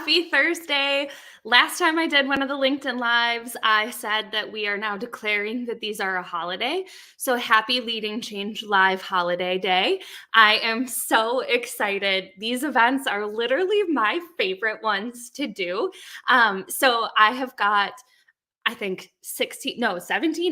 Happy Thursday. Last time I did one of the LinkedIn Lives, I said that we are now declaring that these are a holiday. So happy Leading Change Live Holiday Day. I am so excited. These events are literally my favorite ones to do. So I have got I think 17,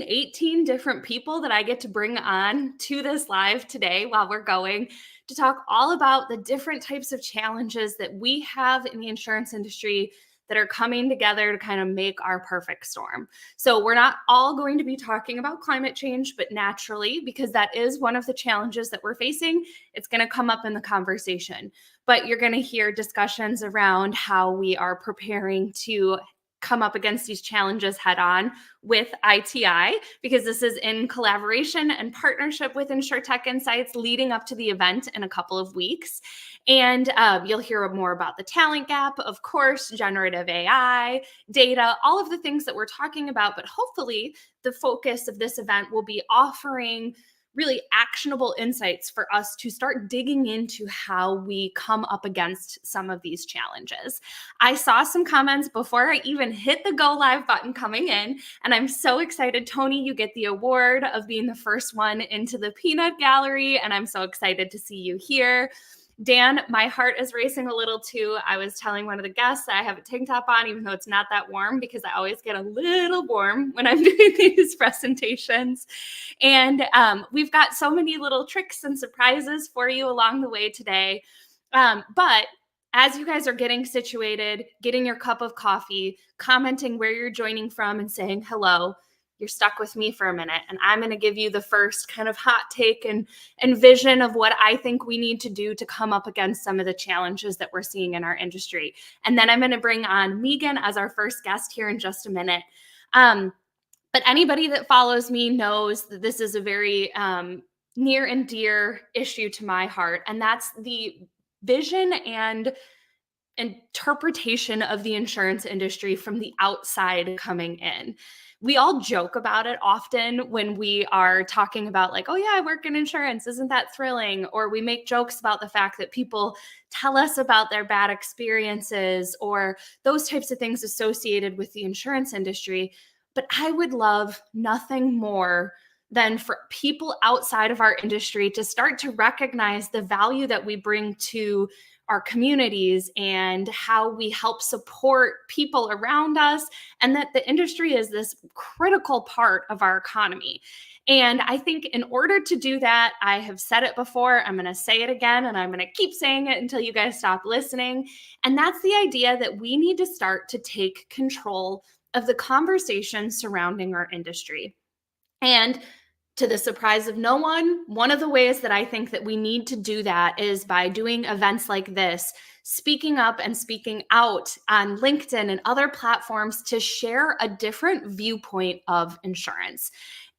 18 different people that I get to bring on to this live today while we're going to talk all about the different types of challenges that we have in the insurance industry that are coming together to kind of make our perfect storm. So we're not all going to be talking about climate change, but naturally, because that is one of the challenges that we're facing, it's going to come up in the conversation. But you're going to hear discussions around how we are preparing to come up against these challenges head on with ITI, because this is in collaboration and partnership with InsurTech Insights leading up to the event in a couple of weeks. And you'll hear more about the talent gap, of course, generative AI, data, all of the things that we're talking about. But hopefully the focus of this event will be offering really actionable insights for us to start digging into how we come up against some of these challenges. I saw some comments before I even hit the go live button coming in, and I'm so excited. Tony, you get the award of being the first one into the peanut gallery, and I'm so excited to see you here. Dan, my heart is racing a little too. I was telling one of the guests that I have a tank top on, even though it's not that warm, because I always get a little warm when I'm doing these presentations. And we've got so many little tricks and surprises for you along the way today. But as you guys are getting situated, getting your cup of coffee, commenting where you're joining from and saying hello, you're stuck with me for a minute, and I'm going to give you the first kind of hot take and vision of what I think we need to do to come up against some of the challenges that we're seeing in our industry. And then I'm going to bring on Megan as our first guest here in just a minute. But anybody that follows me knows that this is a very near and dear issue to my heart, and that's the vision and interpretation of the insurance industry from the outside coming in. We all joke about it often when we are talking about like, oh yeah, I work in insurance. Isn't that thrilling? Or we make jokes about the fact that people tell us about their bad experiences or those types of things associated with the insurance industry. But I would love nothing more than for people outside of our industry to start to recognize the value that we bring to our communities and how we help support people around us, and that the industry is this critical part of our economy. And I think in order to do that, I have said it before, I'm going to say it again, and I'm going to keep saying it until you guys stop listening. And that's the idea that we need to start to take control of the conversation surrounding our industry. And to the surprise of no one of the ways that I think that we need to do that is by doing events like this, speaking up and speaking out on LinkedIn and other platforms to share a different viewpoint of insurance.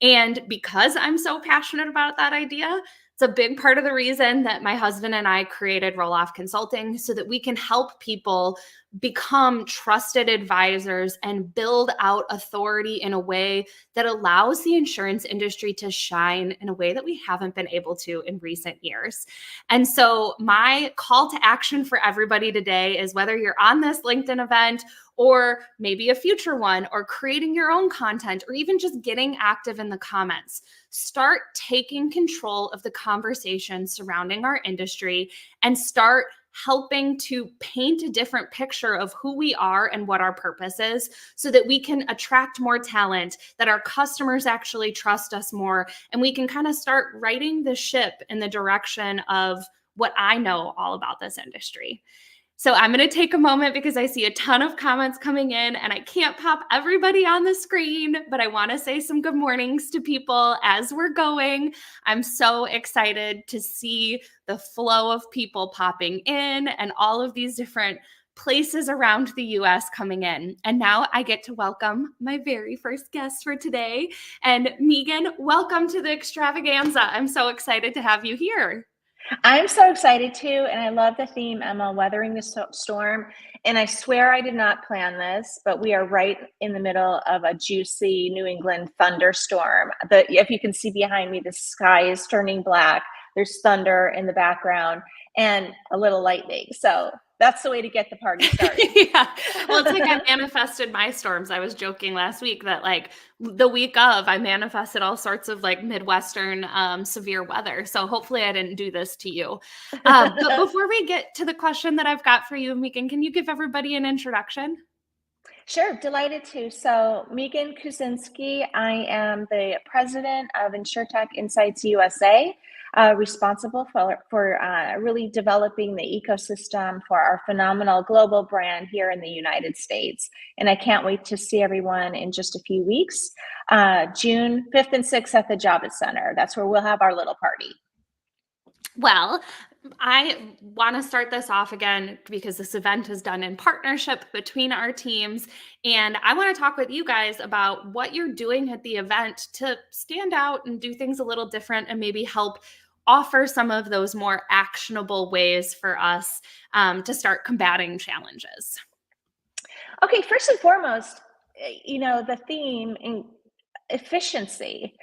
And because I'm so passionate about that idea, it's a big part of the reason that my husband and I created Roll Off Consulting, so that we can help people become trusted advisors and build out authority in a way that allows the insurance industry to shine in a way that we haven't been able to in recent years. And so my call to action for everybody today is, whether you're on this LinkedIn event or maybe a future one, or creating your own content, or even just getting active in the comments, start taking control of the conversation surrounding our industry and start helping to paint a different picture of who we are and what our purpose is, so that we can attract more talent, that our customers actually trust us more, and we can kind of start righting the ship in the direction of what I know all about this industry. So I'm going to take a moment because I see a ton of comments coming in and I can't pop everybody on the screen, but I want to say some good mornings to people as we're going. I'm so excited to see the flow of people popping in and all of these different places around the US coming in. And now I get to welcome my very first guest for today. And Megan, welcome to the extravaganza. I'm so excited to have you here. I'm so excited too, and I love the theme, Emma, weathering the storm. And I swear I did not plan this, but we are right in the middle of a juicy New England thunderstorm. If you can see behind me, the sky is turning black. There's thunder in the background and a little lightning. So That's the way to get the party started. Yeah. Well, it's like I manifested my storms. I was joking last week that like the week of I manifested all sorts of like Midwestern severe weather. So hopefully I didn't do this to you. But before we get to the question that I've got for you, Megan, can you give everybody an introduction? Sure, delighted to. So, Megan Kuzinski, I am the president of InsurTech Insights USA, responsible for really developing the ecosystem for our phenomenal global brand here in the United States. And I can't wait to see everyone in just a few weeks, June 5th and 6th at the Javits Center. That's where we'll have our little party. Well, I want to start this off again because this event is done in partnership between our teams. And I want to talk with you guys about what you're doing at the event to stand out and do things a little different and maybe help offer some of those more actionable ways for us to start combating challenges. Okay, first and foremost, the theme in efficiency.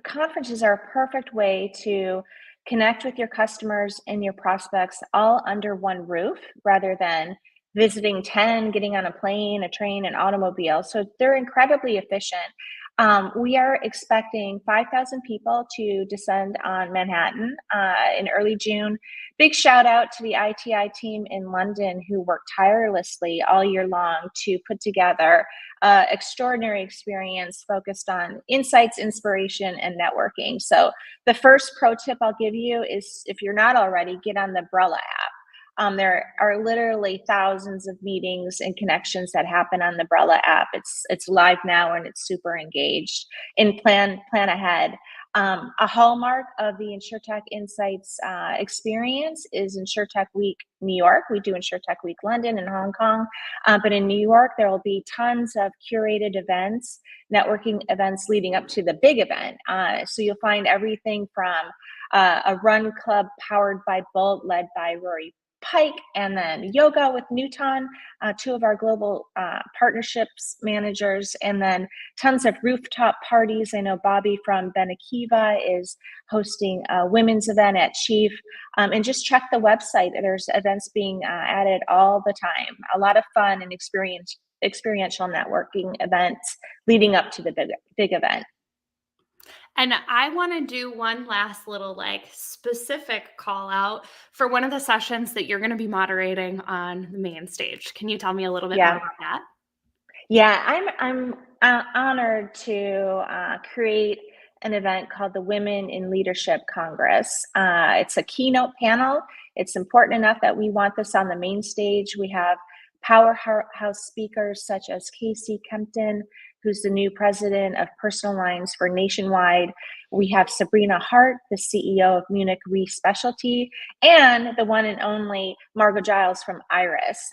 Conferences are a perfect way to connect with your customers and your prospects all under one roof rather than visiting 10, getting on a plane, a train, an automobile. So they're incredibly efficient. We are expecting 5,000 people to descend on Manhattan in early June. Big shout out to the ITI team in London who worked tirelessly all year long to put together extraordinary experience focused on insights, inspiration, and networking. So the first pro tip I'll give you is, if you're not already, get on the Brella app. There are literally thousands of meetings and connections that happen on the Brella app. It's live now and it's super engaged. And plan ahead. A hallmark of the InsurTech Insights experience is InsurTech Week New York. We do InsurTech Week London and Hong Kong, but in New York there will be tons of curated events, networking events leading up to the big event. So you'll find everything from a run club powered by Bolt, led by Rory Pike, and then yoga with Newton, two of our global partnerships managers, and then tons of rooftop parties. I know Bobby from Benakiva is hosting a women's event at Chief, and just check the website. There's events being added all the time. A lot of fun and experiential networking events leading up to the big event. And I want to do one last little like specific call out for one of the sessions that you're going to be moderating on the main stage. Can you tell me a little bit more Yeah. about that? Yeah, I'm honored to create an event called the Women in Leadership Congress. It's a keynote panel. It's important enough that we want this on the main stage. We have powerhouse speakers such as Casey Kempton, who's the new president of personal lines for Nationwide. We have Sabrina Hart, the CEO of Munich Re Specialty, and the one and only Margot Giles from Iris,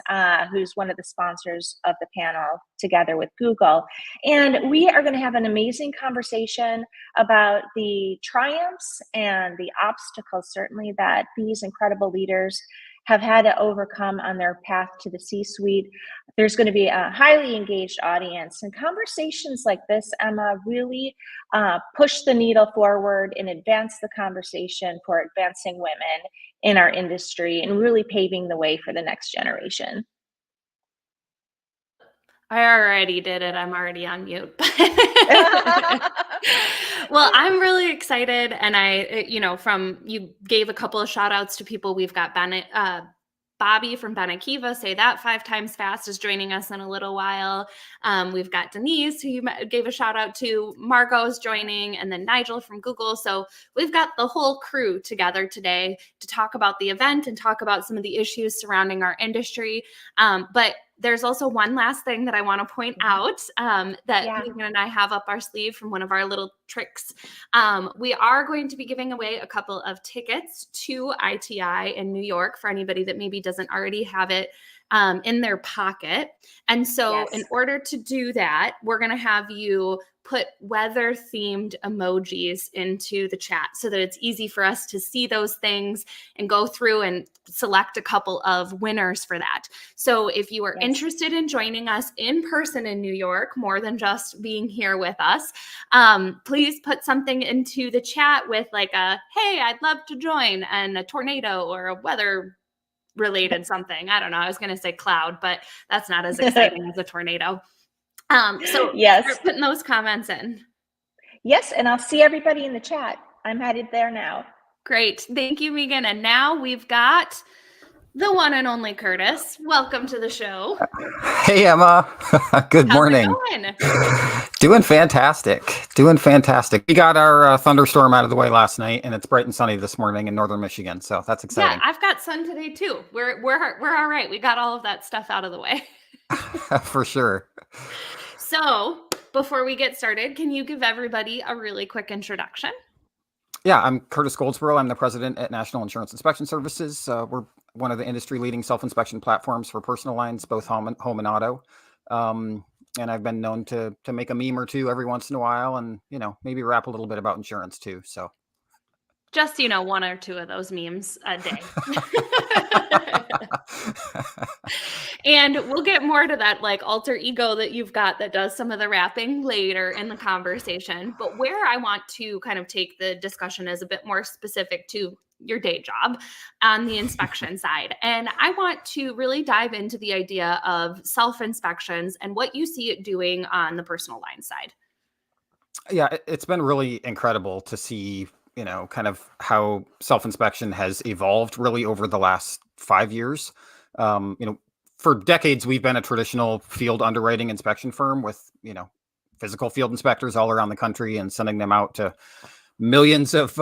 who's one of the sponsors of the panel together with Google. And we are going to have an amazing conversation about the triumphs and the obstacles, certainly, that these incredible leaders have had to overcome on their path to the C-suite. There's going to be a highly engaged audience, and conversations like this, Emma, really push the needle forward and advance the conversation for advancing women in our industry and really paving the way for the next generation. I already did it. I'm already on mute. Well, I'm really excited. And you gave a couple of shout outs to people. We've got Bobby from Benakiva, say that 5 times fast, is joining us in a little while. We've got Denise, who you gave a shout out to. Margot's joining, and then Nigel from Google. So we've got the whole crew together today to talk about the event and talk about some of the issues surrounding our industry. But there's also one last thing that I want to point out that Megan and I have up our sleeve from one of our little tricks. We are going to be giving away a couple of tickets to ITI in New York for anybody that maybe doesn't already have it in their pocket. And so in order to do that, we're going to have you put weather themed emojis into the chat so that it's easy for us to see those things and go through and select a couple of winners for that. So if you are interested in joining us in person in New York, more than just being here with us, please put something into the chat with like a, hey, I'd love to join, and a tornado or a weather related something. I don't know. I was going to say cloud, but that's not as exciting as a tornado. So Yes. start putting those comments in. Yes, and I'll see everybody in the chat. I'm headed there now. Great. Thank you, Megan. And now we've got the one and only Curtis. Welcome to the show. Hey, Emma. Good morning. How's it going? Doing fantastic. Doing fantastic. We got our thunderstorm out of the way last night, and it's bright and sunny this morning in northern Michigan. So that's exciting. Yeah, I've got sun today too. We're all right. We got all of that stuff out of the way. For sure. So before we get started, can you give everybody a really quick introduction? Yeah, I'm Curtis Goldsboro. I'm the president at National Insurance Inspection Services. We're one of the industry-leading self-inspection platforms for personal lines, both home and auto. And I've been known to make a meme or two every once in a while, and maybe rap a little bit about insurance too. So just one or two of those memes a day. And we'll get more to that like alter ego that you've got that does some of the rapping later in the conversation. But where I want to kind of take the discussion is a bit more specific to your day job on the inspection side. And I want to really dive into the idea of self-inspections and what you see it doing on the personal line side. Yeah, it's been really incredible to see, kind of how self-inspection has evolved really over the last 5 years. For decades, we've been a traditional field underwriting inspection firm with, physical field inspectors all around the country and sending them out to millions of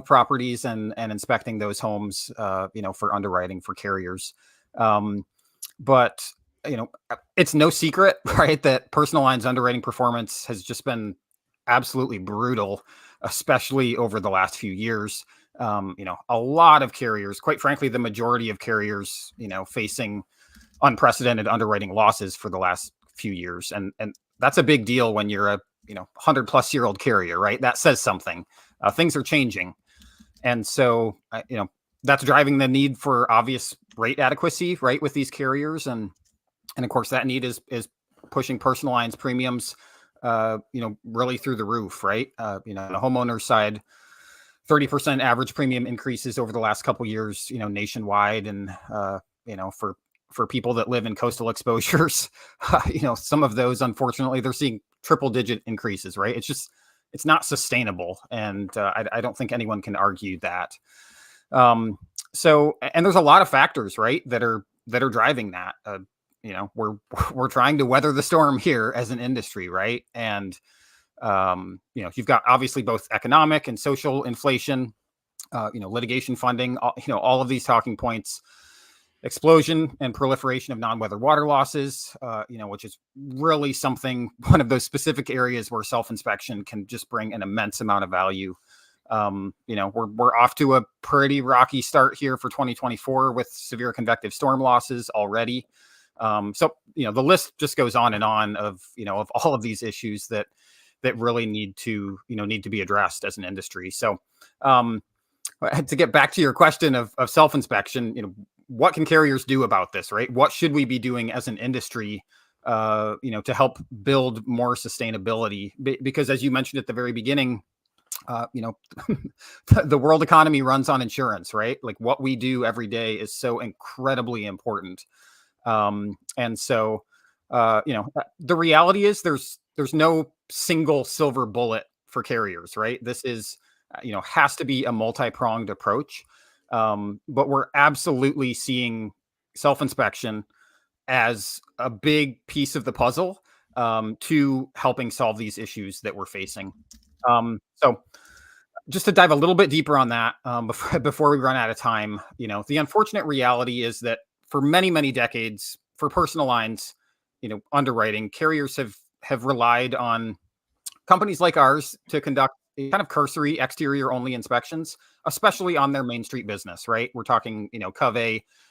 properties and inspecting those homes, for underwriting for carriers. But, it's no secret, right, that personal lines underwriting performance has just been absolutely brutal, especially over the last few years. A lot of carriers, quite frankly, the majority of carriers, facing unprecedented underwriting losses for the last few years. And that's a big deal when you're a 100+ year old carrier, right? That says something. Things are changing. And so, that's driving the need for obvious rate adequacy, right, with these carriers. And of course, that need is pushing personal lines premiums, really through the roof, right? On the homeowner side, 30% average premium increases over the last couple of years, nationwide. And, for people that live in coastal exposures, some of those, unfortunately, they're seeing triple-digit increases, right? It's not sustainable. And I don't think anyone can argue that. So, and there's a lot of factors, right, that are driving that. We're trying to weather the storm here as an industry, right? And you've got obviously both economic and social inflation, litigation funding, all of these talking points, explosion and proliferation of non-weather water losses, which is really one of those specific areas where self-inspection can just bring an immense amount of value. We're off to a pretty rocky start here for 2024 with severe convective storm losses already. So, the list just goes on and on of all of these issues that really need to be addressed as an industry. So, to get back to your question of self-inspection, what can carriers do about this, right? What should we be doing as an industry, to help build more sustainability? Because as you mentioned at the very beginning, the world economy runs on insurance, right? Like what we do every day is so incredibly important. And so, the reality is there's no single silver bullet for carriers, right? This is, has to be a multi-pronged approach. But we're absolutely seeing self-inspection as a big piece of the puzzle, to helping solve these issues that we're facing. So just to dive a little bit deeper on that, before we run out of time, the unfortunate reality is that for many, many decades, for personal lines, underwriting, carriers have relied on companies like ours to conduct kind of cursory exterior only inspections, especially on their Main Street business, right? We're talking, Cov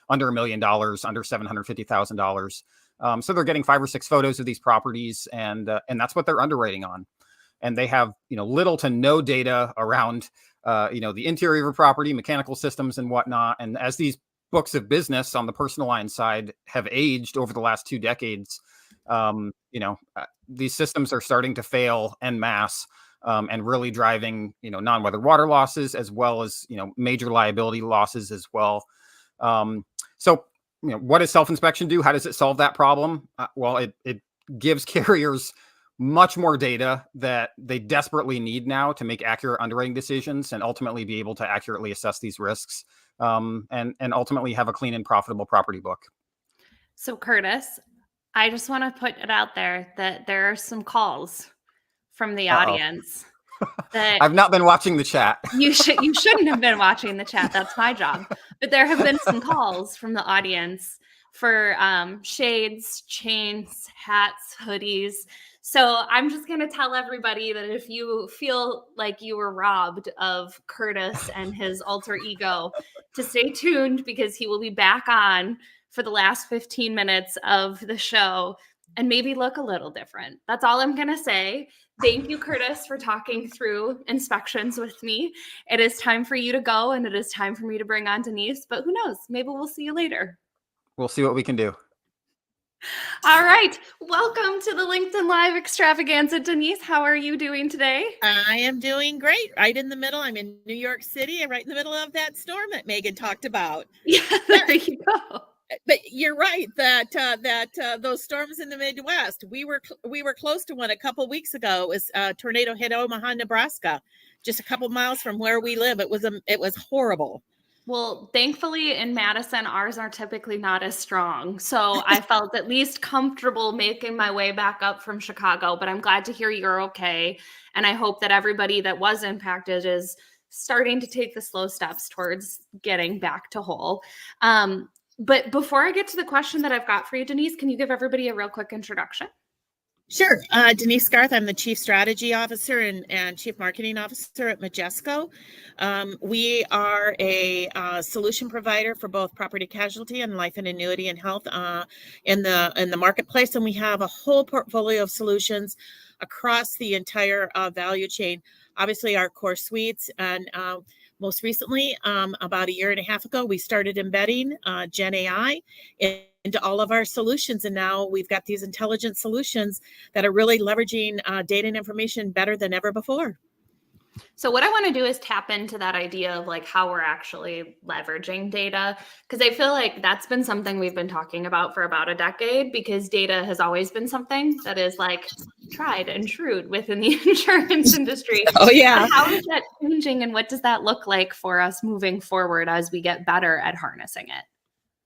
under $1 million, under $750,000. So they're getting 5 or 6 photos of these properties, and that's what they're underwriting on. And they have, little to no data around, the interior of a property, mechanical systems and whatnot. And as these books of business on the personal line side have aged over the last 2 decades, these systems are starting to fail en masse, and really driving, non-weather water losses, as well as, major liability losses as well. So, what does self-inspection do? How does it solve that problem? Well, it gives carriers much more data that they desperately need now to make accurate underwriting decisions and ultimately be able to accurately assess these risks, and ultimately have a clean and profitable property book. So Curtis, I just want to put it out there that there are some calls from the Uh-oh. audience that I've not been watching the chat. you shouldn't have been watching the chat. That's my job. But there have been some calls from the audience for shades, chains, hats, hoodies. So I'm just going to tell everybody that if you feel like you were robbed of Curtis and his alter ego, to stay tuned because he will be back on for the last 15 minutes of the show and maybe look a little different. That's all I'm going to say. Thank you, Curtis, for talking through inspections with me. It is time for you to go, and it is time for me to bring on Denise, but who knows? Maybe we'll see you later. We'll see what we can do. All right. Welcome to the LinkedIn Live extravaganza. Denise, how are you doing today? I am doing great. Right in the middle. I'm in New York City, right in the middle of that storm that Megan talked about. Yeah, there you go. But you're right that those storms in the Midwest, we were close to one a couple weeks ago. It was a tornado hit Omaha, Nebraska, just a couple miles from where we live. It was horrible. Well, thankfully in Madison, ours are typically not as strong. So I felt at least comfortable making my way back up from Chicago, but I'm glad to hear you're okay. And I hope that everybody that was impacted is starting to take the slow steps towards getting back to whole. But before I get to the question that I've got for you, Denise, can you give everybody a real quick introduction? Sure. Denise Garth, I'm the Chief Strategy Officer and Chief Marketing Officer at Majesco. We are a solution provider for both property casualty and life and annuity and health in the marketplace. And we have a whole portfolio of solutions across the entire value chain. Obviously, our core suites, and most recently, about a year and a half ago, we started embedding Gen AI into all of our solutions. And now we've got these intelligent solutions that are really leveraging data and information better than ever before. So what I want to do is tap into that idea of like how we're actually leveraging data, because I feel like that's been something we've been talking about for about a decade, because data has always been something that is like tried and true within the insurance industry. Oh, yeah. But how is that changing, and what does that look like for us moving forward as we get better at harnessing it?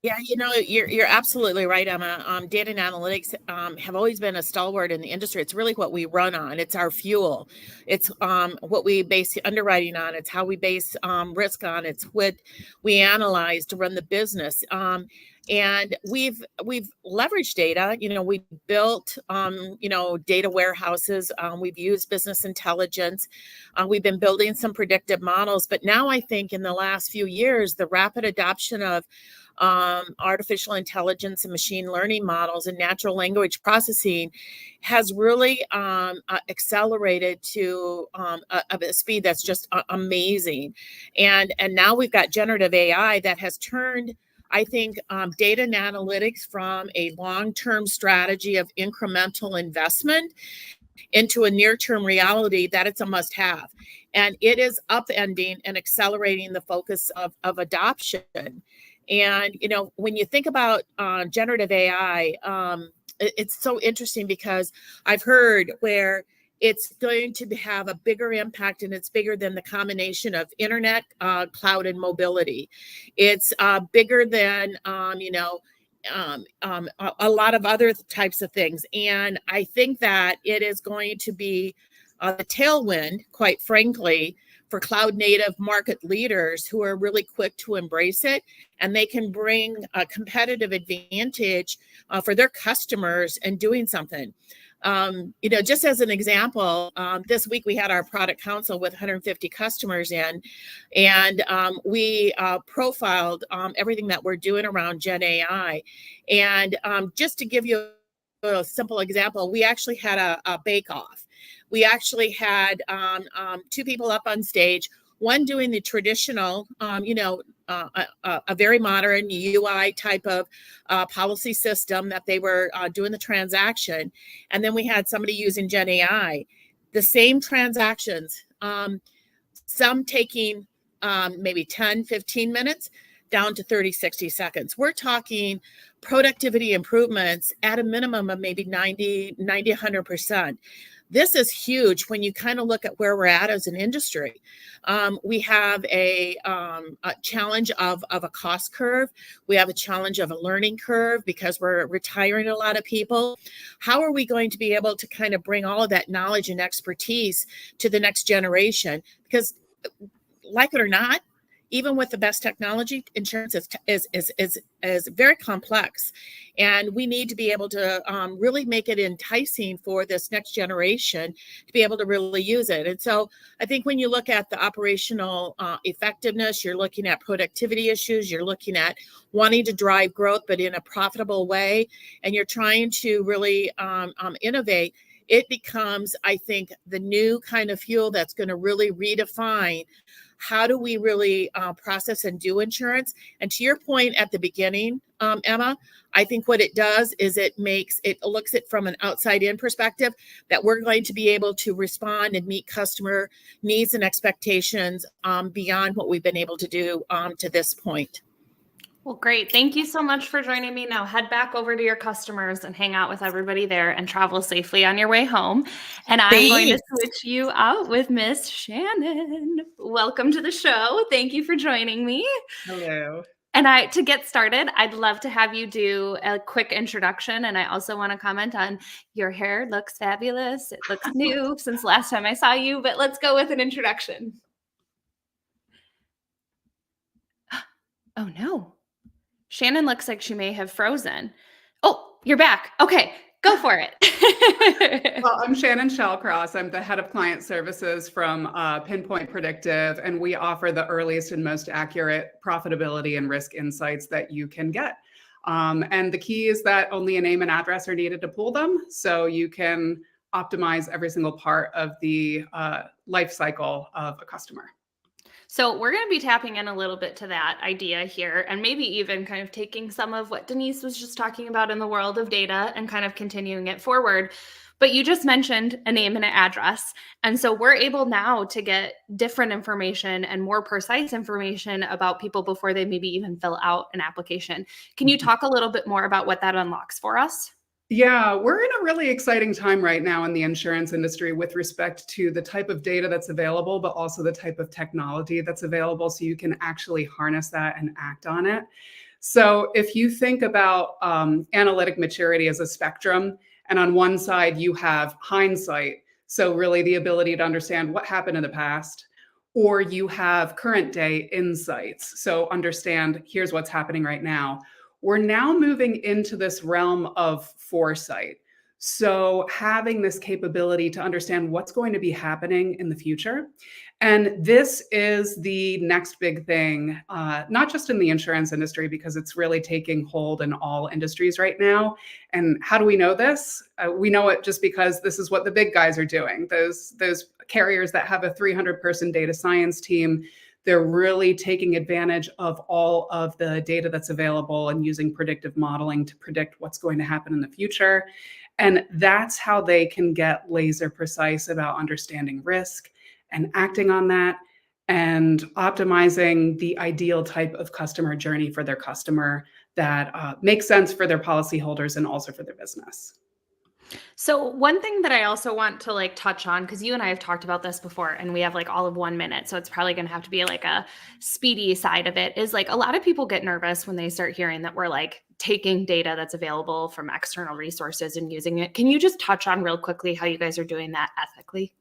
Yeah, you're absolutely right, Emma. Data and analytics have always been a stalwart in the industry. It's really what we run on. It's our fuel. It's what we base underwriting on. It's how we base risk on. It's what we analyze to run the business. And we've leveraged data. We built data warehouses. We've used business intelligence. We've been building some predictive models. But now I think in the last few years, the rapid adoption of artificial intelligence and machine learning models and natural language processing has really accelerated to a speed that's just amazing. And now we've got generative AI that has turned, I think, data and analytics from a long-term strategy of incremental investment into a near-term reality that it's a must-have. And it is upending and accelerating the focus of adoption. And, when you think about generative AI, it's so interesting because I've heard where it's going to have a bigger impact, and it's bigger than the combination of internet, cloud, and mobility. It's bigger than, a lot of other types of things. And I think that it is going to be a tailwind, quite frankly, for cloud native market leaders who are really quick to embrace it, and they can bring a competitive advantage for their customers in doing something. Just as an example, this week we had our product council with 150 customers in, and we profiled everything that we're doing around Gen AI. And just to give you a simple example, we actually had a bake-off. We actually had two people up on stage, one doing the traditional, a very modern UI type of policy system that they were doing the transaction. And then we had somebody using Gen AI. The same transactions, some taking maybe 10, 15 minutes, down to 30, 60 seconds. We're talking productivity improvements at a minimum of maybe 100%. This is huge when you kind of look at where we're at as an industry. We have a challenge of a cost curve. We have a challenge of a learning curve because we're retiring a lot of people. How are we going to be able to kind of bring all of that knowledge and expertise to the next generation? Because like it or not, even with the best technology, insurance is very complex, and we need to be able to really make it enticing for this next generation to be able to really use it. And so I think when you look at the operational effectiveness, you're looking at productivity issues, you're looking at wanting to drive growth, but in a profitable way, and you're trying to really innovate. It becomes, I think, the new kind of fuel that's going to really redefine how do we really process and do insurance. And to your point at the beginning, Emma, I think what it does is it looks at from an outside in perspective that we're going to be able to respond and meet customer needs and expectations beyond what we've been able to do to this point. Well, great. Thank you so much for joining me. Now head back over to your customers and hang out with everybody there and travel safely on your way home. And I'm going to switch you out with Miss Shannon. Welcome to the show. Thank you for joining me. Hello. And to get started, I'd love to have you do a quick introduction. And I also want to comment on your hair looks fabulous. It looks new since last time I saw you, but let's go with an introduction. Oh, no. Shannon looks like she may have frozen. Oh, you're back. Okay, go for it. Well, I'm Shannon Shallcross. I'm the head of client services from Pinpoint Predictive, and we offer the earliest and most accurate profitability and risk insights that you can get. And the key is that only a name and address are needed to pull them, so you can optimize every single part of the life cycle of a customer. So we're going to be tapping in a little bit to that idea here, and maybe even kind of taking some of what Denise was just talking about in the world of data and kind of continuing it forward. But you just mentioned a name and an address. And so we're able now to get different information and more precise information about people before they maybe even fill out an application. Can you talk a little bit more about what that unlocks for us? Yeah, we're in a really exciting time right now in the insurance industry with respect to the type of data that's available, but also the type of technology that's available so you can actually harness that and act on it. So if you think about analytic maturity as a spectrum, and on one side you have hindsight, so really the ability to understand what happened in the past, or you have current day insights, so understand here's what's happening right now. We're now moving into this realm of foresight. So having this capability to understand what's going to be happening in the future. And this is the next big thing, not just in the insurance industry, because it's really taking hold in all industries right now. And how do we know this? We know it just because this is what the big guys are doing. Those carriers that have a 300-person data science team, they're really taking advantage of all of the data that's available and using predictive modeling to predict what's going to happen in the future. And that's how they can get laser precise about understanding risk and acting on that and optimizing the ideal type of customer journey for their customer that makes sense for their policyholders and also for their business. So one thing that I also want to touch on, because you and I have talked about this before and we have all of 1 minute, so it's probably going to have to be a speedy side of it, is a lot of people get nervous when they start hearing that we're taking data that's available from external resources and using it. Can you just touch on real quickly how you guys are doing that ethically?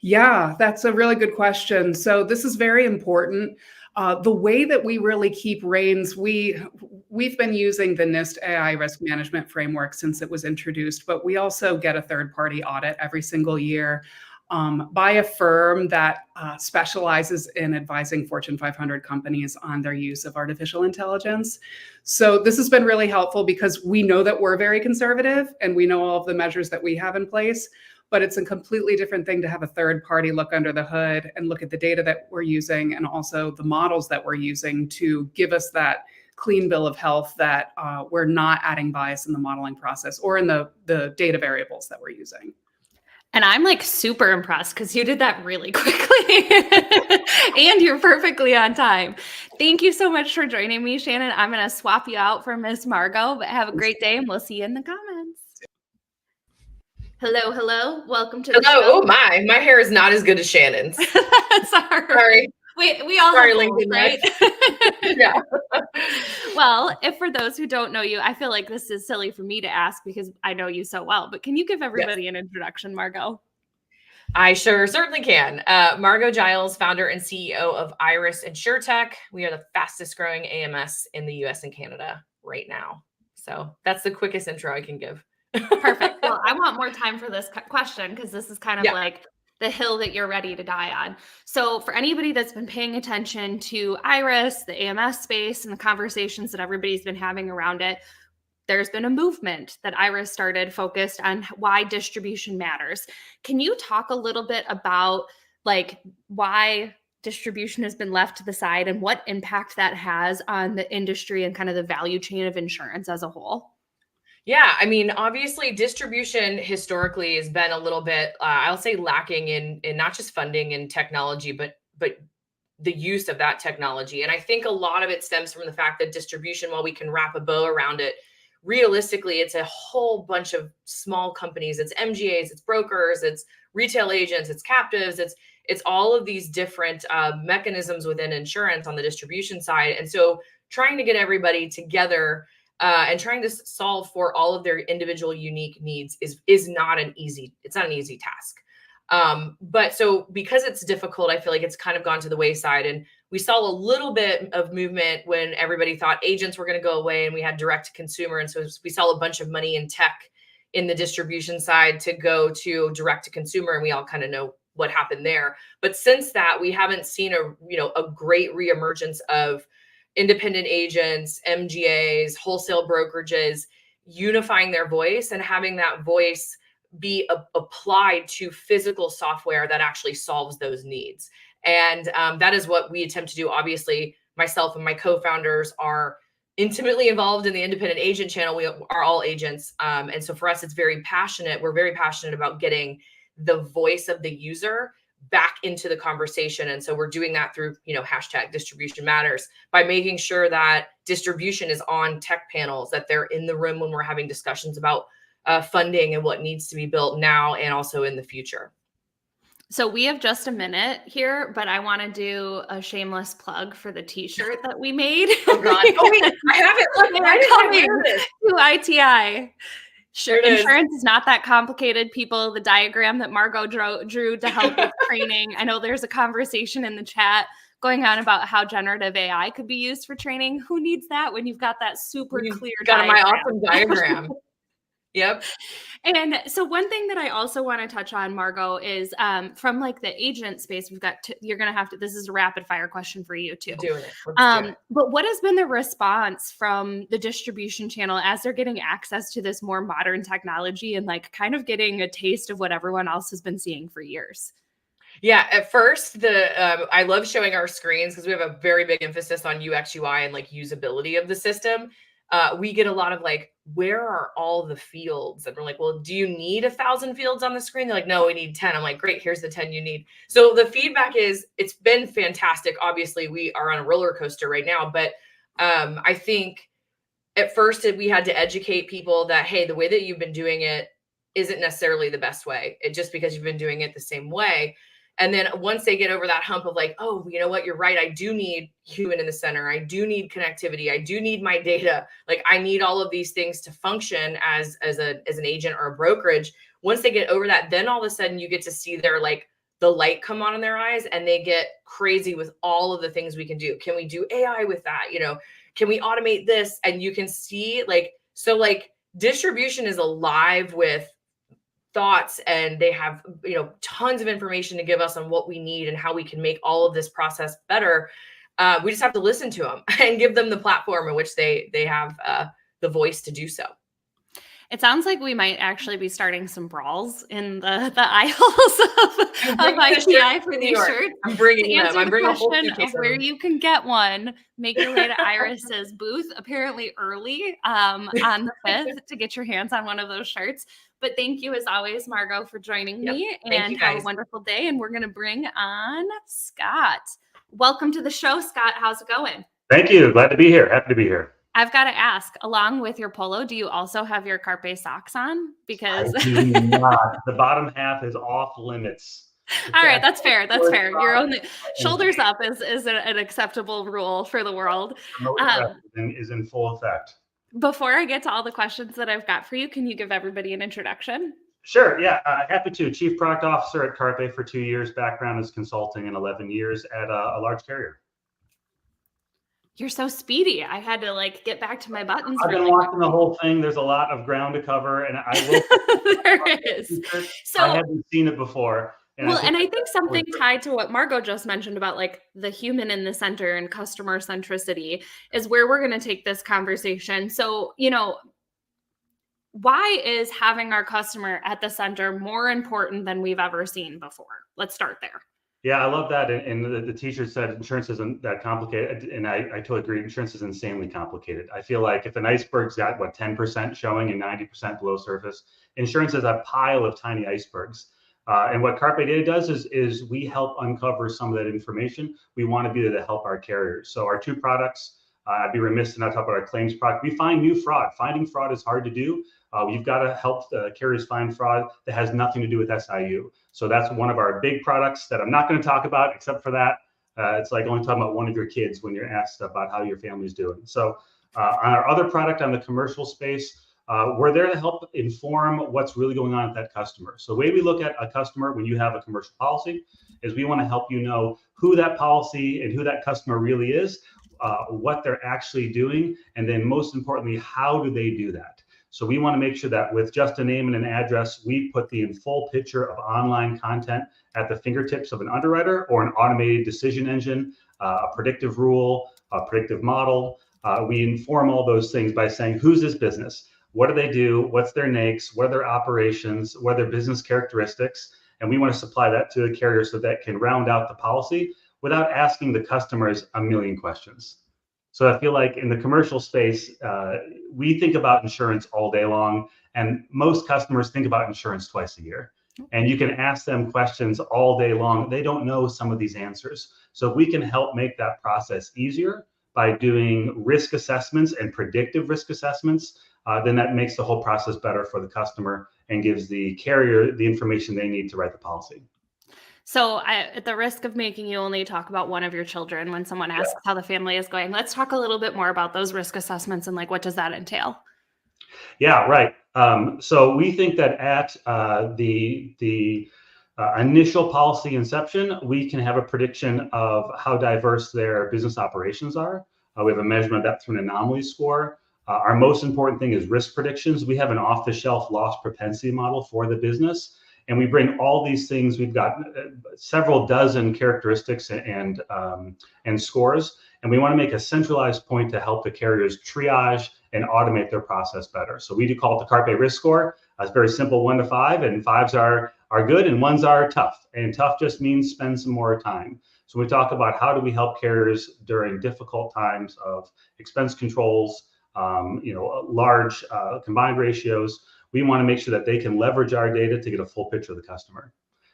Yeah, that's a really good question. So this is very important. The way that we really keep reins, we've been using the NIST AI risk management framework since it was introduced, but we also get a third-party audit every single year by a firm that specializes in advising Fortune 500 companies on their use of artificial intelligence. So this has been really helpful because we know that we're very conservative and we know all of the measures that we have in place. But it's a completely different thing to have a third party look under the hood and look at the data that we're using and also the models that we're using to give us that clean bill of health that we're not adding bias in the modeling process or in the data variables that we're using. And I'm like super impressed because you did that really quickly and you're perfectly on time. Thank you so much for joining me, Shannon. I'm going to swap you out for Miss Margot, but have a great day and we'll see you in the comments. Hello, hello. Welcome to the Hello. show. Oh my hair is not as good as Shannon's. Sorry. We all Sorry, have both, LinkedIn, right? Yeah. Well, if for those who don't know you, I feel like this is silly for me to ask because I know you so well, but can you give everybody an introduction, Margot? I certainly can. Margot Giles, founder and CEO of Iris InsurTech. We are the fastest growing AMS in the US and Canada right now. So that's the quickest intro I can give. Perfect. Well, I want more time for this question because this is kind of like the hill that you're ready to die on. So for anybody that's been paying attention to Iris, the AMS space, and the conversations that everybody's been having around it, there's been a movement that Iris started focused on why distribution matters. Can you talk a little bit about like why distribution has been left to the side and what impact that has on the industry and kind of the value chain of insurance as a whole? Yeah, I mean, obviously, distribution historically has been a little bit, I'll say, lacking in not just funding and technology, but the use of that technology. And I think a lot of it stems from the fact that distribution, while we can wrap a bow around it, realistically, it's a whole bunch of small companies. It's MGAs, it's brokers, it's retail agents, it's captives, it's all of these different mechanisms within insurance on the distribution side. And so, trying to get everybody together and trying to solve for all of their individual unique needs is not an easy task. But so because it's difficult, I feel like it's kind of gone to the wayside. And we saw a little bit of movement when everybody thought agents were going to go away and we had direct to consumer. And so we saw a bunch of money in tech in the distribution side to go to direct to consumer. And we all kind of know what happened there. But since that, we haven't seen a great reemergence of independent agents, MGAs, wholesale brokerages unifying their voice and having that voice be applied to physical software that actually solves those needs. And that is what we attempt to do. Obviously, myself and my co-founders are intimately involved in the independent agent channel. We are all agents. And so for us, it's very passionate. We're very passionate about getting the voice of the user back into the conversation. And so we're doing that through, hashtag distribution matters by making sure that distribution is on tech panels, that they're in the room when we're having discussions about funding and what needs to be built now and also in the future. So we have just a minute here, but I want to do a shameless plug for the t-shirt that we made. Oh God. Oh wait, I have it. Look, why did I wear this? To ITI. Sure, insurance is not that complicated, people. The diagram that Margot drew to help with training. I know there's a conversation in the chat going on about how generative AI could be used for training. Who needs that when you've got that super clear diagram? My awesome diagram. Yep. And so one thing that I also want to touch on, Margot, is from like the agent space, you're going to have to, this is a rapid fire question for you too. Doing it. Let's do it. But what has been the response from the distribution channel as they're getting access to this more modern technology and like kind of getting a taste of what everyone else has been seeing for years? Yeah, at first, I love showing our screens because we have a very big emphasis on UX, UI, and like usability of the system. We get a lot of like, where are all the fields? And we're like, well, do you need 1,000 fields on the screen? They're like, no, we need 10. I'm like, great, here's the 10 you need. So the feedback is, it's been fantastic. Obviously, we are on a roller coaster right now, but I think at first we had to educate people that, hey, the way that you've been doing it isn't necessarily the best way. Just because you've been doing it the same way. And then once they get over that hump of like, oh, you know what, you're right. I do need human in the center. I do need connectivity. I do need my data. Like I need all of these things to function as an agent or a brokerage. Once they get over that, then all of a sudden you get to see their like the light come on in their eyes and they get crazy with all of the things we can do. Can we do AI with that? Can we automate this? And you can see like distribution is alive with thoughts and they have tons of information to give us on what we need and how we can make all of this process better. We just have to listen to them and give them the platform in which they have the voice to do so. It sounds like we might actually be starting some brawls in the aisles of ITI for these shirts. I'm bringing them. I'm bringing a whole suitcase of where you can get one. Make your way to Iris's booth, apparently early on the 5th to get your hands on one of those shirts. But thank you as always, Margot, for joining me, Thank and you, have a guys. wonderful day. And we're going to bring on Scott. Welcome to the show, Scott. How's it going? Thank you. Glad to be here. Happy to be here. I've got to ask, along with your polo, do you also have your Carpe socks on? Because I do not. The bottom half is off limits. all right, that's fair. That's fair. Your only shoulders up is an acceptable rule for the world. Is in full effect. Before I get to all the questions that I've got for you, can you give everybody an introduction? Sure. Yeah. Happy to. Chief Product Officer at Carpe for 2 years. Background is consulting and 11 years at a large carrier. You're so speedy. I had to like get back to my buttons. I've been watching the whole thing. There's a lot of ground to cover, and I will. There is. So I hadn't seen it before. And I think something tied to what Margot just mentioned about like the human in the center and customer centricity is where we're going to take this conversation. So, why is having our customer at the center more important than we've ever seen before? Let's start there. Yeah, I love that. And the teacher said insurance isn't that complicated. And I totally agree. Insurance is insanely complicated. I feel like if an iceberg's got 10% showing and 90% below surface, insurance is a pile of tiny icebergs. And what Carpe Data does is we help uncover some of that information. We want to be there to help our carriers. So our two products, I'd be remiss to not talk about our claims product. We find new fraud. Finding fraud is hard to do. You've got to help the carriers find fraud that has nothing to do with SIU. So that's one of our big products that I'm not going to talk about, except for that. It's like only talking about one of your kids when you're asked about how your family's doing. So on our other product on the commercial space, we're there to help inform what's really going on with that customer. So the way we look at a customer when you have a commercial policy is we want to help you know who that policy and who that customer really is, what they're actually doing, and then most importantly, how do they do that? So we want to make sure that with just a name and an address, we put the full picture of online content at the fingertips of an underwriter or an automated decision engine, a predictive rule, a predictive model. We inform all those things by saying, who's this business? What do they do? What's their NAICS? What are their operations? What are their business characteristics? And we want to supply that to the carrier so that can round out the policy without asking the customers a million questions. So I feel like in the commercial space, we think about insurance all day long, and most customers think about insurance twice a year. And you can ask them questions all day long. They don't know some of these answers. So if we can help make that process easier by doing risk assessments and predictive risk assessments, then that makes the whole process better for the customer and gives the carrier the information they need to write the policy. So at the risk of making you only talk about one of your children when someone asks how the family is going, let's talk a little bit more about those risk assessments and like, what does that entail? Yeah, right. So we think that at the initial policy inception, we can have a prediction of how diverse their business operations are. We have a measurement of that through an anomaly score. Our most important thing is risk predictions. We have an off-the-shelf loss propensity model for the business. And we bring all these things. We've got several dozen characteristics and scores. And we want to make a centralized point to help the carriers triage and automate their process better. So we do call it the Carpe risk score. It's very simple, 1 to 5, and 5s are good and 1s are tough. And tough just means spend some more time. So we talk about how do we help carriers during difficult times of expense controls, large combined ratios. We want to make sure that they can leverage our data to get a full picture of the customer.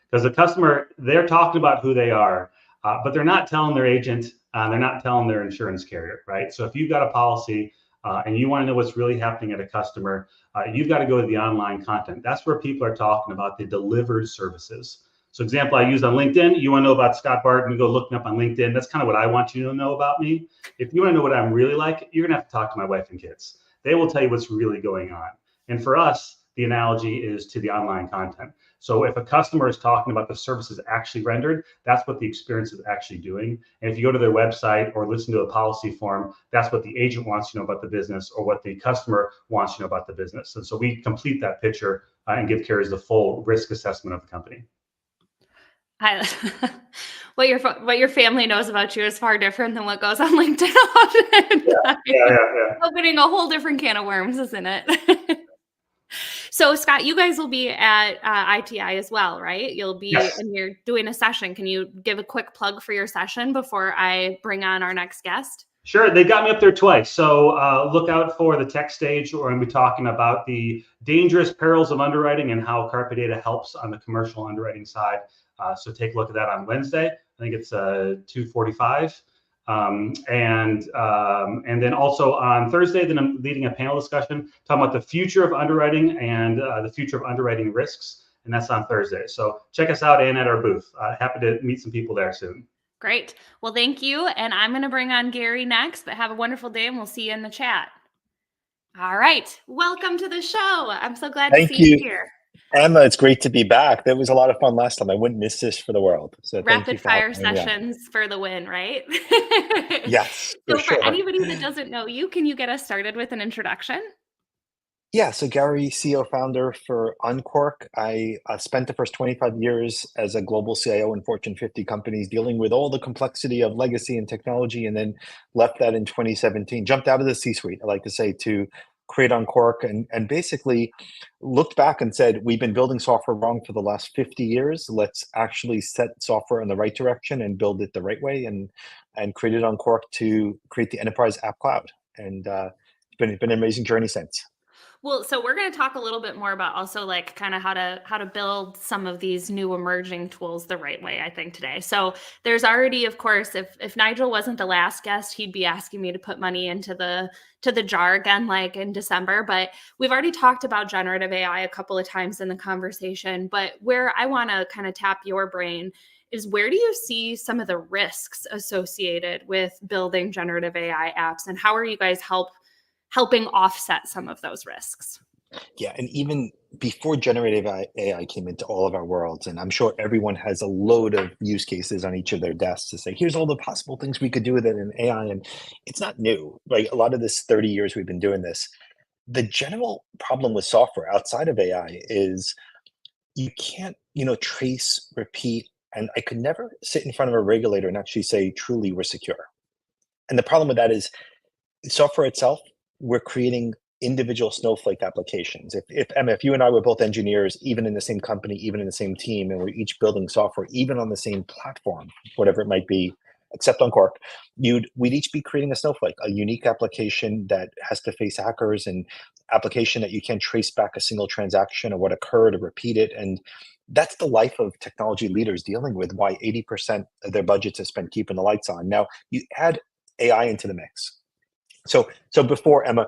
Because the customer, they're talking about who they are, but they're not telling their agent, they're not telling their insurance carrier, right? So if you've got a policy and you want to know what's really happening at a customer, you've got to go to the online content. That's where people are talking about the delivered services. So example I used on LinkedIn, you want to know about Scott Barton, you go looking up on LinkedIn. That's kind of what I want you to know about me. If you want to know what I'm really like, you're going to have to talk to my wife and kids. They will tell you what's really going on. And for us, the analogy is to the online content. So if a customer is talking about the services actually rendered, that's what the experience is actually doing. And if you go to their website or listen to a policy form, that's what the agent wants to know about the business or what the customer wants to know about the business. And so we complete that picture and give carriers the full risk assessment of the company. What your family knows about you is far different than what goes on LinkedIn often. Yeah. Opening a whole different can of worms, isn't it? So Scott, you guys will be at ITI as well, right? You'll be and you're doing a session. Can you give a quick plug for your session before I bring on our next guest? Sure, they got me up there twice. So look out for the tech stage, where I'm going to be talking about the dangerous perils of underwriting and how Carpe Data helps on the commercial underwriting side. So take a look at that on Wednesday. I think it's 2:45. And then also on Thursday, then I'm leading a panel discussion talking about the future of underwriting and the future of underwriting risks. And that's on Thursday. So check us out and at our booth. Happy to meet some people there soon. Great. Well, thank you. And I'm going to bring on Gary next, but have a wonderful day and we'll see you in the chat. All right. Welcome to the show. I'm so glad to see you here. Emma, it's great to be back. That was a lot of fun last time. I wouldn't miss this for the world. So thank you Rapid for fire having me on. sessions for the win, right? Yes, So for for sure. anybody that doesn't know you, can you get us started with an introduction? Yeah, so Gary, CEO founder for Uncork. I spent the first 25 years as a global CIO in Fortune 50 companies dealing with all the complexity of legacy and technology, and then left that in 2017. Jumped out of the C-suite, I like to say, to create Uncork, and basically looked back and said, we've been building software wrong for the last 50 years. Let's actually set software in the right direction and build it the right way, and created Uncork to create the enterprise app cloud. And it's been an amazing journey since. Well, so we're going to talk a little bit more about also like kind of how to build some of these new emerging tools the right way, I think, today. So there's already, of course, if Nigel wasn't the last guest, he'd be asking me to put money into the jar again, like in December. But we've already talked about generative AI a couple of times in the conversation. But where I want to kind of tap your brain is, where do you see some of the risks associated with building generative AI apps, and how are you guys helping offset some of those risks? Yeah, and even before generative AI came into all of our worlds, and I'm sure everyone has a load of use cases on each of their desks to say, here's all the possible things we could do with it in AI, and it's not new. Like a lot of this 30 years we've been doing this, the general problem with software outside of AI is you can't, trace, repeat, and I could never sit in front of a regulator and actually say, truly, we're secure. And the problem with that is software itself, we're creating individual snowflake applications. If Emma, if you and I were both engineers, even in the same company, even in the same team, and we're each building software, even on the same platform, whatever it might be, except on Cork, we'd each be creating a snowflake, a unique application that has to face hackers, and application that you can't trace back a single transaction or what occurred or repeat it. And that's the life of technology leaders dealing with why 80% of their budgets are spent keeping the lights on. Now you add AI into the mix. So before, Emma,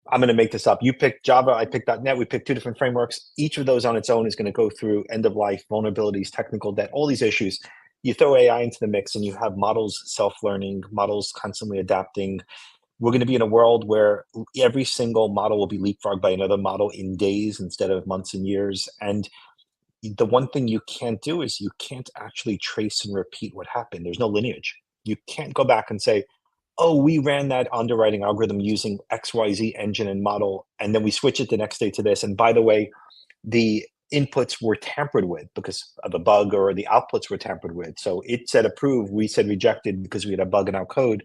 I'm going to make this up. You picked Java, I picked .NET. We picked two different frameworks. Each of those on its own is going to go through end of life, vulnerabilities, technical debt, all these issues. You throw AI into the mix and you have models self-learning, models constantly adapting. We're going to be in a world where every single model will be leapfrogged by another model in days instead of months and years. And the one thing you can't do is you can't actually trace and repeat what happened. There's no lineage. You can't go back and say, oh, we ran that underwriting algorithm using XYZ engine and model, and then we switch it the next day to this. And by the way, the inputs were tampered with because of a bug, or the outputs were tampered with. So it said approve, we said rejected because we had a bug in our code.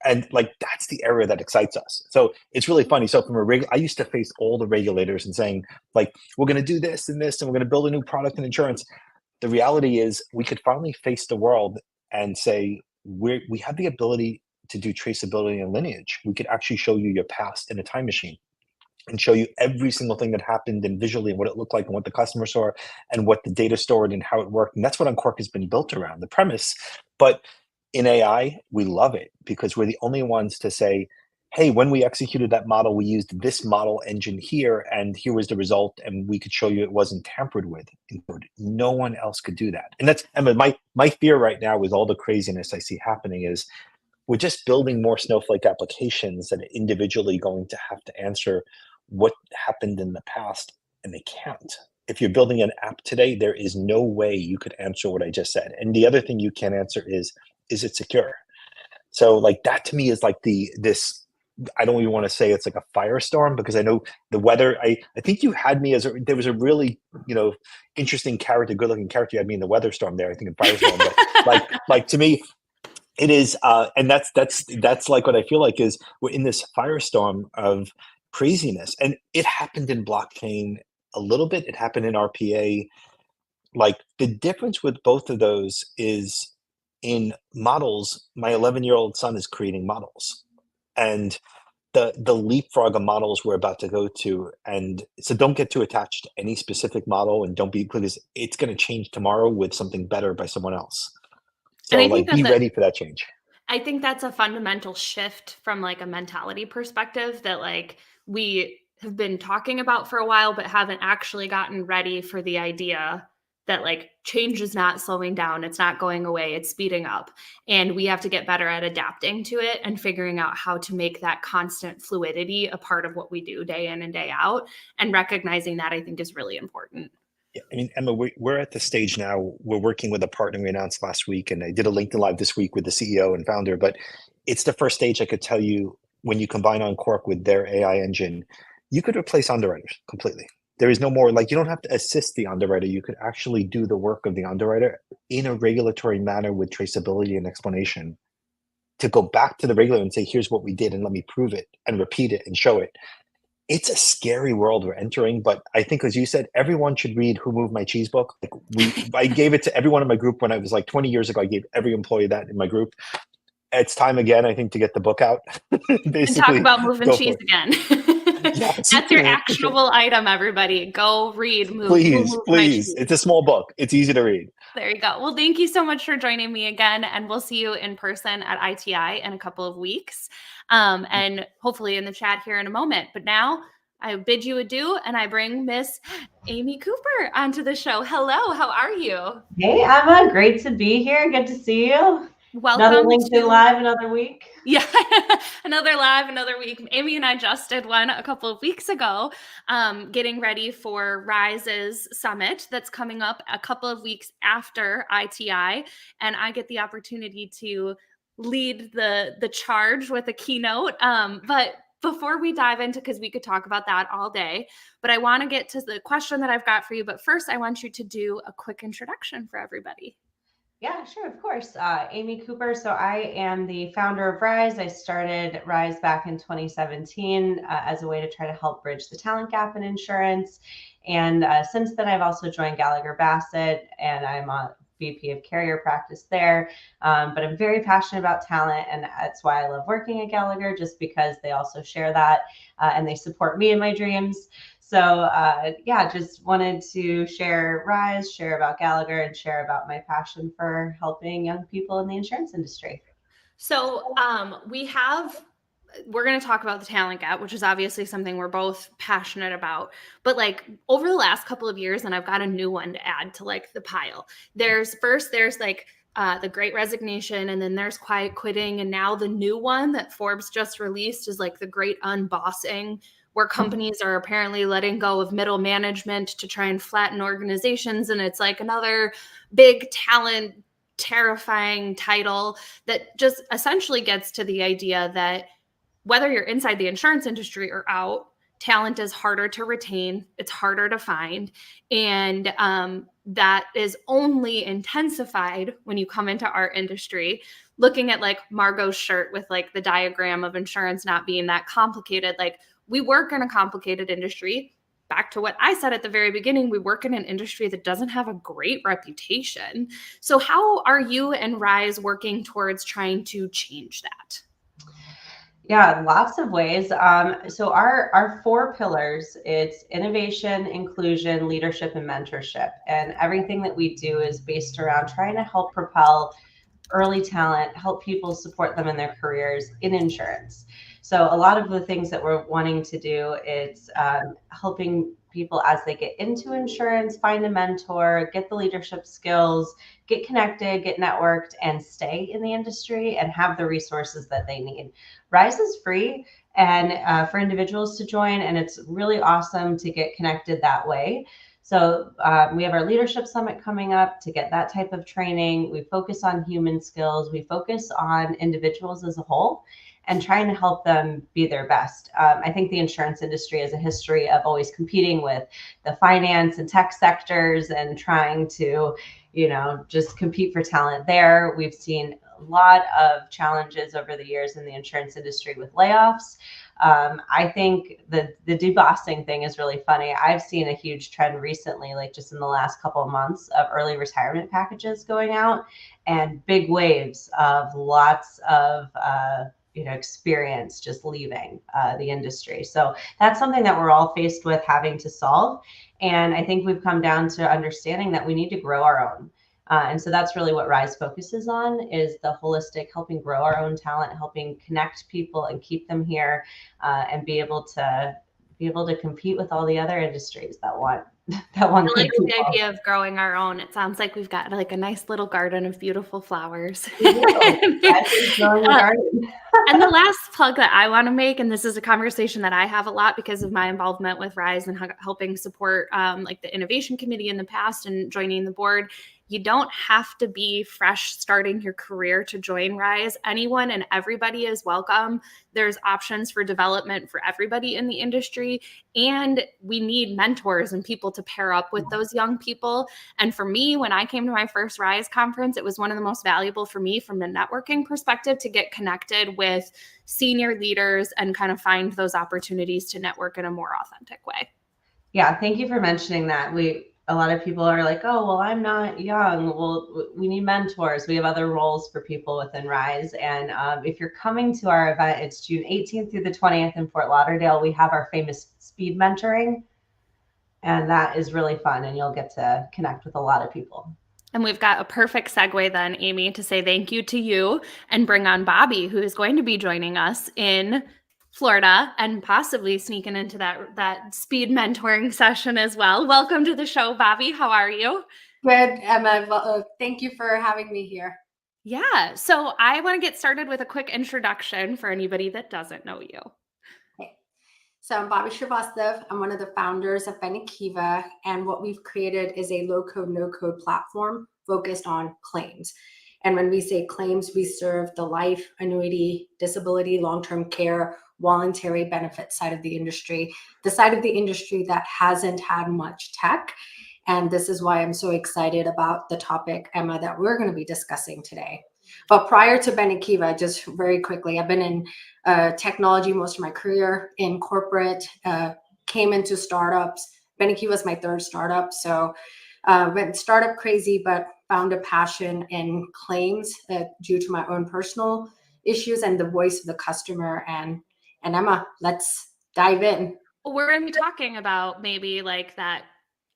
And like, that's the area that excites us. So it's really funny. So I used to face all the regulators and saying, like, we're going to do this and this, and we're going to build a new product in insurance. The reality is we could finally face the world and say, we have the ability to do traceability and lineage. We could actually show you your past in a time machine and show you every single thing that happened, and visually, and what it looked like, and what the customer saw, and what the data stored, and how it worked. And that's what Uncork has been built around, the premise. But in AI, we love it because we're the only ones to say, hey, when we executed that model, we used this model engine here, and here was the result, and we could show you it wasn't tampered with. No one else could do that. And that's, I mean, my fear right now with all the craziness I see happening is we're just building more snowflake applications that are individually going to have to answer what happened in the past, and they can't. If you're building an app today, there is no way you could answer what I just said. And the other thing you can't answer is it secure? So like that to me is like this, I don't even want to say it's like a firestorm, because I know the weather, I think you had me as there was a really, interesting character, good looking character. You had me in the weather storm there, I think in firestorm, but like to me, it is, and that's like what I feel like is we're in this firestorm of craziness, and it happened in blockchain a little bit. It happened in RPA. Like the difference with both of those is in models, my 11-year-old son is creating models. And the leapfrog of models we're about to go to. And so don't get too attached to any specific model, and don't be, because it's going to change tomorrow with something better by someone else. So And I think like, be ready for that change. I think that's a fundamental shift from like a mentality perspective that like we have been talking about for a while, but haven't actually gotten ready for the idea that like change is not slowing down. It's not going away. It's speeding up. And we have to get better at adapting to it and figuring out how to make that constant fluidity a part of what we do day in and day out. And recognizing that, I think, is really important. Yeah, I mean, Emma, we're at the stage now. We're working with a partner we announced last week, and I did a LinkedIn Live this week with the CEO and founder. But it's the first stage. I could tell you, when you combine OnCorp with their AI engine, you could replace underwriters completely. There is no more, like, you don't have to assist the underwriter. You could actually do the work of the underwriter in a regulatory manner with traceability and explanation, to go back to the regulator and say, here's what we did, and let me prove it and repeat it and show it. It's a scary world we're entering, but I think, as you said, everyone should read Who Moved My Cheese book. Like, I gave it to everyone in my group when I was like 20 years ago. I gave every employee that in my group. It's time again, I think, to get the book out. Basically, and talk about moving cheese again. Yes. That's your actionable item, everybody. Go read. Please. It's a small book. It's easy to read. There you go. Well, thank you so much for joining me again. And we'll see you in person at ITI in a couple of weeks. And hopefully in the chat here in a moment. But now I bid you adieu, and I bring Miss Amy Cooper onto the show. Hello, how are you? Hey, Emma, great to be here. Good to see you. Welcome. Another LinkedIn Live, another week. Yeah, another live, another week. Amy and I just did one a couple of weeks ago, getting ready for Rise's summit that's coming up a couple of weeks after ITI. And I get the opportunity to lead the charge with a keynote. But before we dive into, because we could talk about that all day, but I want to get to the question that I've got for you. But first, I want you to do a quick introduction for everybody. Yeah, sure, of course. Amy Cooper. So I am the founder of Rise. I started Rise back in 2017 as a way to try to help bridge the talent gap in insurance. And since then, I've also joined Gallagher Bassett, and I'm a VP of carrier practice there. But I'm very passionate about talent, and that's why I love working at Gallagher, just because they also share that and they support me in my dreams. So yeah, just wanted to share Rise, share about Gallagher, and share about my passion for helping young people in the insurance industry. So we're going to talk about the talent gap, which is obviously something we're both passionate about. But like over the last couple of years, and I've got a new one to add to like the pile. There's like the Great Resignation, and then there's quiet quitting. And now the new one that Forbes just released is like the Great Unbossing, where companies are apparently letting go of middle management to try and flatten organizations. And it's like another big talent, terrifying title that just essentially gets to the idea that whether you're inside the insurance industry or out, talent is harder to retain. It's harder to find. And that is only intensified when you come into our industry. Looking at like Margot's shirt with like the diagram of insurance not being that complicated, like we work in a complicated industry. Back to what I said at the very beginning, we work in an industry that doesn't have a great reputation. So how are you and Rise working towards trying to change that? Yeah, lots of ways. So our 4 pillars, it's innovation, inclusion, leadership, and mentorship. And everything that we do is based around trying to help propel early talent, help people support them in their careers in insurance. So a lot of the things that we're wanting to do is helping people as they get into insurance, find a mentor, get the leadership skills, get connected, get networked, and stay in the industry and have the resources that they need. Rise is free and for individuals to join, and it's really awesome to get connected that way. So we have our leadership summit coming up to get that type of training. We focus on human skills. We focus on individuals as a whole and trying to help them be their best. I think the insurance industry has a history of always competing with the finance and tech sectors and trying to, just compete for talent there. We've seen a lot of challenges over the years in the insurance industry with layoffs. I think the debossing thing is really funny. I've seen a huge trend recently, like just in the last couple of months, of early retirement packages going out, and big waves of lots of experience just leaving the industry. So that's something that we're all faced with having to solve. And I think we've come down to understanding that we need to grow our own. And so that's really what Rise focuses on, is the holistic, helping grow our own talent, helping connect people and keep them here, and be able to compete with all the other industries that want I like the idea of growing our own. It sounds like we've got like a nice little garden of beautiful flowers. And the last plug that I want to make, and this is a conversation that I have a lot because of my involvement with Rise and helping support like the innovation committee in the past and joining the board. You don't have to be fresh starting your career to join Rise. Anyone and everybody is welcome. There's options for development for everybody in the industry. And we need mentors and people to pair up with those young people. And for me, when I came to my first Rise conference, it was one of the most valuable for me from a networking perspective to get connected with senior leaders and kind of find those opportunities to network in a more authentic way. Yeah, thank you for mentioning that. A lot of people are like, oh, well, I'm not young. Well, we need mentors. We have other roles for people within Rise. And if you're coming to our event, it's June 18th through the 20th in Fort Lauderdale. We have our famous speed mentoring. And that is really fun. And you'll get to connect with a lot of people. And we've got a perfect segue then, Amy, to say thank you to you and bring on Bobby, who is going to be joining us in Florida and possibly sneaking into that speed mentoring session as well. Welcome to the show, Bobby. How are you? Good, Emma. Thank you for having me here. Yeah. So I want to get started with a quick introduction for anybody that doesn't know you. Okay. So I'm Bobby Shrivastava. I'm one of the founders of Benekiva, and what we've created is a low-code, no-code platform focused on claims. And when we say claims, we serve the life, annuity, disability, long-term care, voluntary benefit side of the industry, the side of the industry that hasn't had much tech. And this is why I'm so excited about the topic, Emma, that we're going to be discussing today. But prior to Benekiva, just very quickly, I've been in technology most of my career, in corporate, came into startups. Benekiva was my third startup. So went startup crazy, but found a passion in claims due to my own personal issues and the voice of the customer. And Emma, let's dive in. Well, we're going to be talking about maybe like that,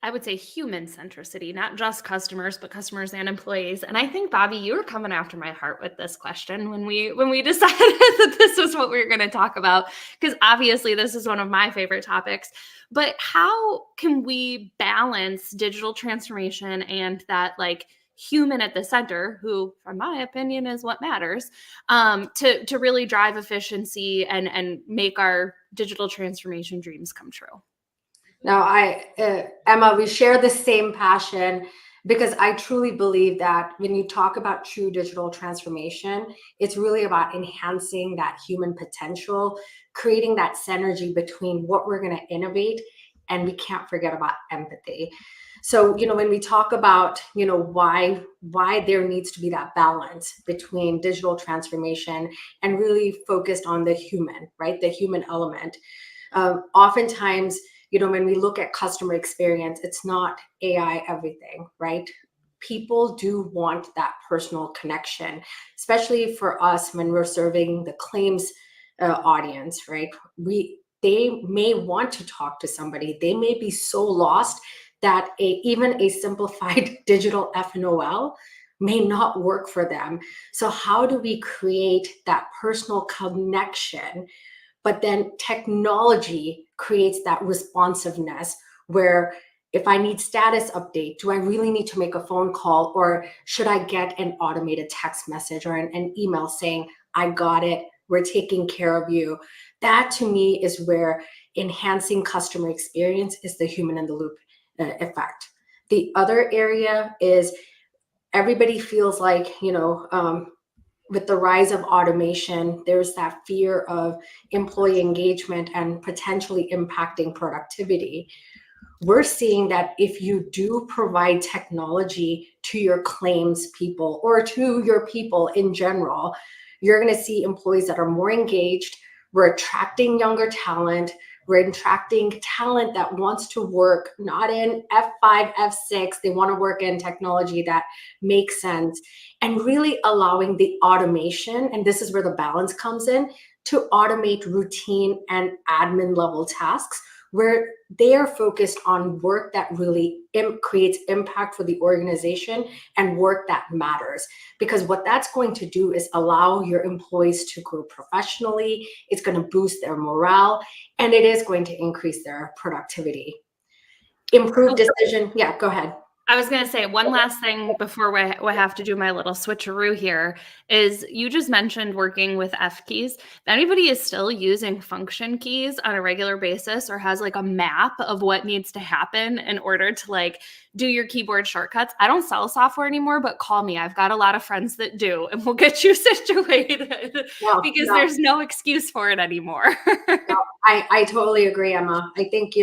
I would say, human centricity, not just customers, but customers and employees. And I think, Bobby, you were coming after my heart with this question when we decided that this was what we were going to talk about, because obviously this is one of my favorite topics. But how can we balance digital transformation and that like human at the center, who, from my opinion, is what matters, to really drive efficiency and make our digital transformation dreams come true? Now, Emma, we share the same passion, because I truly believe that when you talk about true digital transformation, it's really about enhancing that human potential, creating that synergy between what we're going to innovate, and we can't forget about empathy. So, when we talk about, why there needs to be that balance between digital transformation and really focused on the human, right? The human element. Oftentimes, when we look at customer experience, it's not AI everything, right? People do want that personal connection, especially for us when we're serving the claims audience, right? They may want to talk to somebody. They may be so lost that even a simplified digital FNOL may not work for them. So how do we create that personal connection? But then technology creates that responsiveness where if I need status update, do I really need to make a phone call, or should I get an automated text message or an email saying, I got it, we're taking care of you? That to me is where enhancing customer experience is the human in the loop effect. The other area is everybody feels like, with the rise of automation, there's that fear of employee engagement and potentially impacting productivity. We're seeing that if you do provide technology to your claims people or to your people in general, you're going to see employees that are more engaged, We're attracting younger talent. We're attracting talent that wants to work not in F5, F6. They want to work in technology that makes sense, and really allowing the automation. And this is where the balance comes in, to automate routine and admin level tasks where they are focused on work that really creates impact for the organization and work that matters. Because what that's going to do is allow your employees to grow professionally. It's going to boost their morale, and it is going to increase their productivity. Improve decision. Yeah, go ahead. I was going to say one last thing before we have to do my little switcheroo here is you just mentioned working with F keys. If anybody is still using function keys on a regular basis or has like a map of what needs to happen in order to like do your keyboard shortcuts, I don't sell software anymore, but call me. I've got a lot of friends that do, and we'll get you situated because there's no excuse for it anymore. I totally agree, Emma. I think,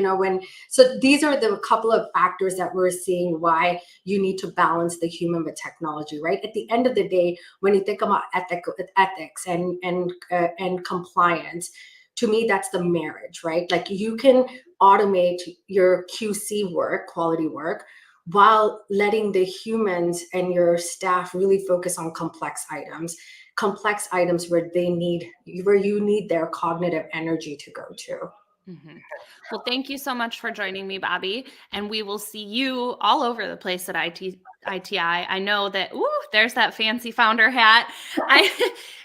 so these are the couple of factors that we're seeing why you need to balance the human with technology, right? At the end of the day, when you think about ethics and compliance, to me, that's the marriage, right? Like you can automate your QC work, quality work, while letting the humans and your staff really focus on complex items where you need their cognitive energy to go to. Mm-hmm. Well, thank you so much for joining me, Bobby. And we will see you all over the place at ITI. I know that, there's that fancy founder hat.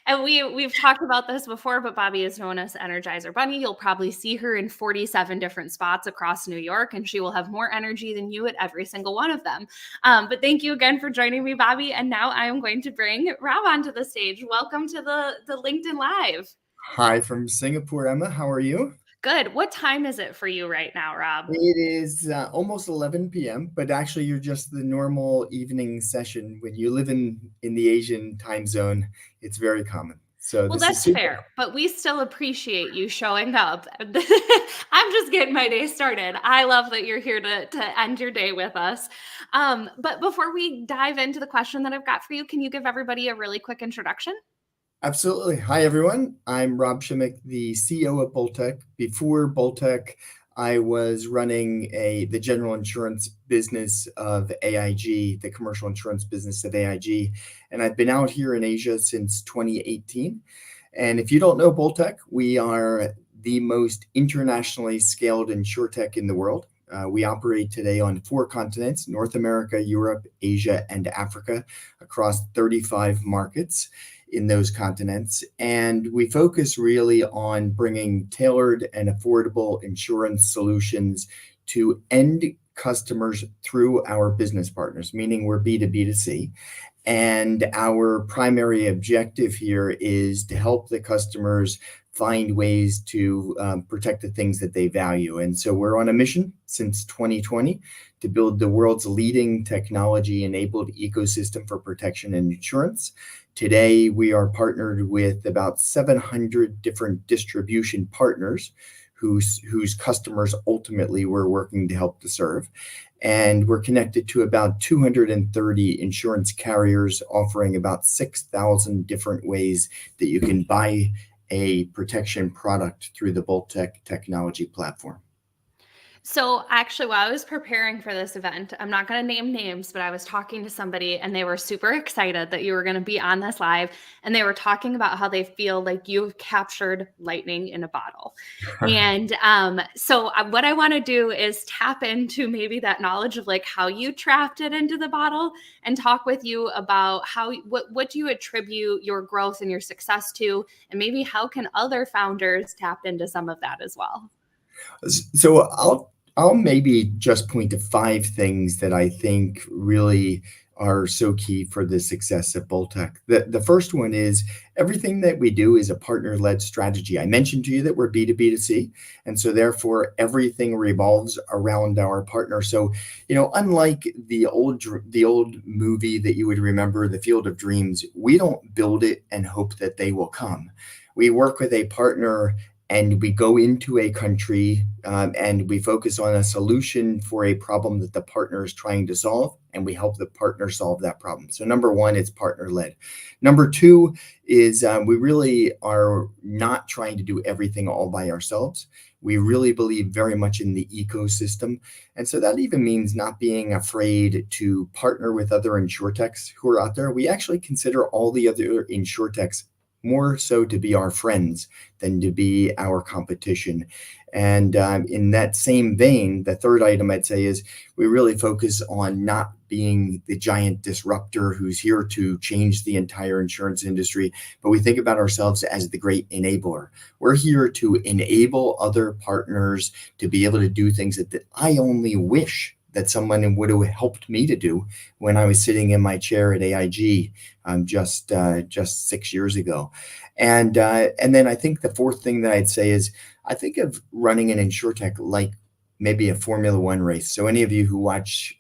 And we've talked about this before, but Bobby is known as Energizer Bunny. You'll probably see her in 47 different spots across New York, and she will have more energy than you at every single one of them. But thank you again for joining me, Bobby. And now I am going to bring Rob onto the stage. Welcome to the LinkedIn Live. Hi from Singapore, Emma. How are you? Good. What time is it for you right now, Rob? It is almost 11 p.m., but actually you're just the normal evening session. When you live in the Asian time zone, it's very common. So well, that's fair, but we still appreciate you showing up. I'm just getting my day started. I love that you're here to end your day with us. But before we dive into the question that I've got for you, can you give everybody a really quick introduction? Absolutely. Hi, everyone. I'm Rob Shimmick, the CEO of Boltec. Before Boltec, I was running the general insurance business of AIG, the commercial insurance business of AIG. And I've been out here in Asia since 2018. And if you don't know Boltec, we are the most internationally scaled insurtech in the world. We operate today on 4 continents: North America, Europe, Asia, and Africa, across 35 markets in those continents. And we focus really on bringing tailored and affordable insurance solutions to end customers through our business partners, meaning we're B2B2C. And our primary objective here is to help the customers find ways to protect the things that they value. And so we're on a mission since 2020 to build the world's leading technology-enabled ecosystem for protection and insurance. Today, we are partnered with about 700 different distribution partners whose customers ultimately we're working to help to serve. And we're connected to about 230 insurance carriers, offering about 6,000 different ways that you can buy a protection product through the Boltec technology platform. So actually, while I was preparing for this event, I'm not going to name names, but I was talking to somebody and they were super excited that you were going to be on this live. And they were talking about how they feel like you've captured lightning in a bottle. And so what I want to do is tap into maybe that knowledge of like how you trapped it into the bottle and talk with you about what do you attribute your growth and your success to, and maybe how can other founders tap into some of that as well. So I'll maybe just point to 5 things that I think really are so key for the success of Boltec. The first one is everything that we do is a partner-led strategy. I mentioned to you that we're B2B2C, and so therefore everything revolves around our partner. So, unlike the old movie that you would remember, The Field of Dreams, we don't build it and hope that they will come. We work with a partner and we go into a country and we focus on a solution for a problem that the partner is trying to solve, and we help the partner solve that problem. So number one, it's partner-led. Number two is we really are not trying to do everything all by ourselves. We really believe very much in the ecosystem. And so that even means not being afraid to partner with other insurtechs who are out there. We actually consider all the other insurtechs more so to be our friends than to be our competition. And in that same vein, the third item I'd say is we really focus on not being the giant disruptor who's here to change the entire insurance industry, but we think about ourselves as the great enabler. We're here to enable other partners to be able to do things that I only wish that someone would have helped me to do when I was sitting in my chair at AIG just 6 years ago. And then I think the fourth thing that I'd say is I think of running an insurtech like maybe a Formula One race. So any of you who watch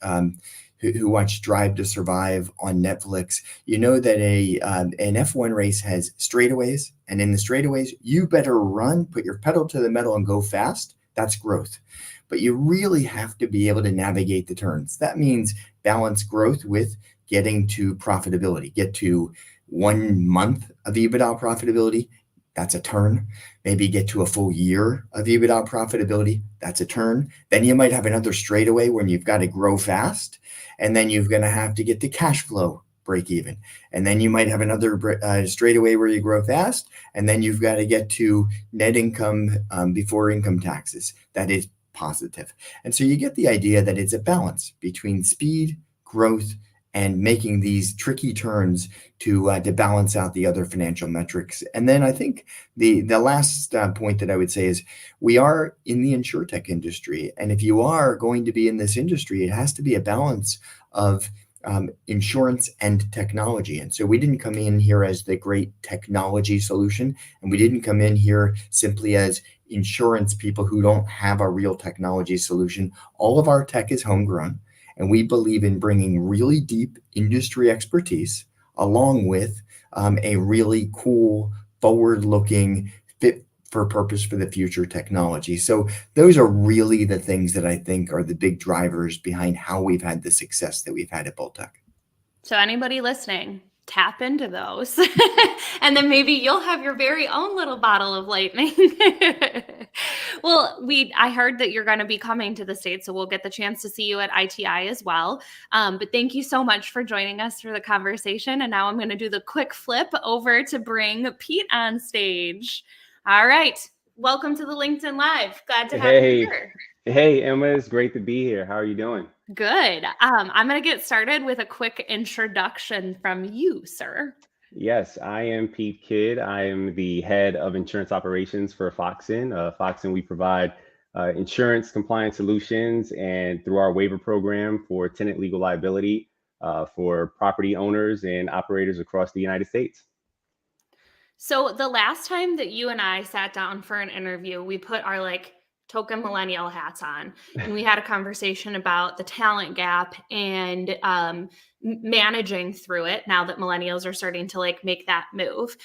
Drive to Survive on Netflix, you know that an F1 race has straightaways, and in the straightaways, you better run, put your pedal to the metal and go fast. That's growth. But you really have to be able to navigate the turns. That means balance growth with getting to profitability, get to 1 month of EBITDA profitability. That's a turn. Maybe get to a full year of EBITDA profitability. That's a turn. Then you might have another straightaway when you've got to grow fast. And then you're going to have to get to cash flow break even. And then you might have another straightaway where you grow fast. And then you've got to get to net income before income taxes. That is positive. And so you get the idea that it's a balance between speed, growth, and making these tricky turns to balance out the other financial metrics. And then I think the last point that I would say is we are in the insurtech industry. And if you are going to be in this industry, it has to be a balance of insurance and technology. And so we didn't come in here as the great technology solution, and we didn't come in here simply as insurance people who don't have a real technology solution. All of our tech is homegrown, and we believe in bringing really deep industry expertise along with a really cool, forward-looking, fit for purpose for the future technology. So those are really the things that I think are the big drivers behind how we've had the success that we've had at Boltec. So anybody listening, tap into those and then maybe you'll have your very own little bottle of lightning. Well, I heard that you're going to be coming to the States, so we'll get the chance to see you at ITI as well. But thank you so much for joining us for the conversation. And now I'm going to do the quick flip over to bring Pete on stage. All right. Welcome to the LinkedIn Live. Glad to have you here. Hey, Emma, it's great to be here. How are you doing? Good. I'm going to get started with a quick introduction from you, sir. Yes, I am Pete Kidd. I am the head of insurance operations for Foxen. Foxen, we provide insurance compliance solutions, and through our waiver program for tenant legal liability for property owners and operators across the United States. So the last time that you and I sat down for an interview, we put our token millennial hats on, and we had a conversation about the talent gap and managing through it now that millennials are starting to make that move.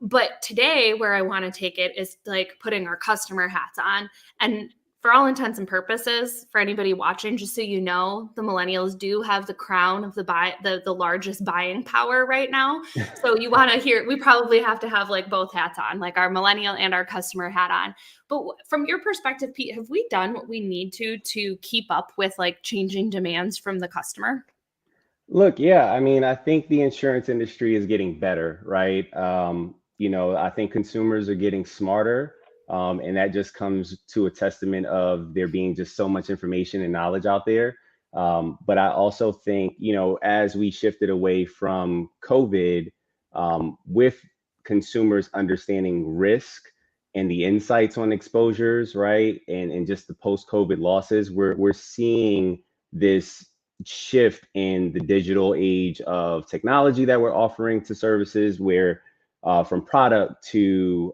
But today where I want to take it is putting our customer hats on. And for all intents and purposes, for anybody watching, just so you know, the millennials do have the crown of the largest buying power right now. So you want to hear, we probably have to have both hats on, our millennial and our customer hat on. But from your perspective, Pete, have we done what we need to keep up with changing demands from the customer? Look, yeah, I mean, I think the insurance industry is getting better, right? I think consumers are getting smarter. And that just comes to a testament of there being just so much information and knowledge out there. But I also think, as we shifted away from COVID, with consumers understanding risk and the insights on exposures, right, and just the post-COVID losses, we're seeing this shift in the digital age of technology that we're offering to services where from product to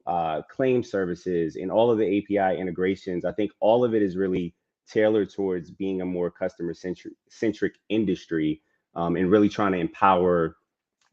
claim services and all of the API integrations, I think all of it is really tailored towards being a more customer-centric industry and really trying to empower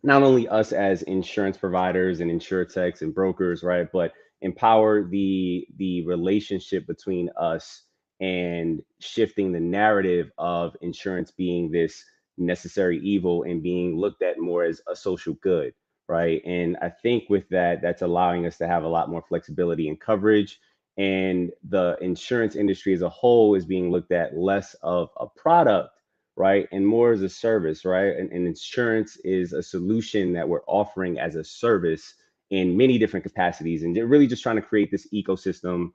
not only us as insurance providers and insurtechs and brokers, right, but empower the relationship between us and shifting the narrative of insurance being this necessary evil and being looked at more as a social good, right? And I think with that, that's allowing us to have a lot more flexibility in coverage. And the insurance industry as a whole is being looked at less of a product, right? And more as a service, right? And insurance is a solution that we're offering as a service in many different capacities. And they're really just trying to create this ecosystem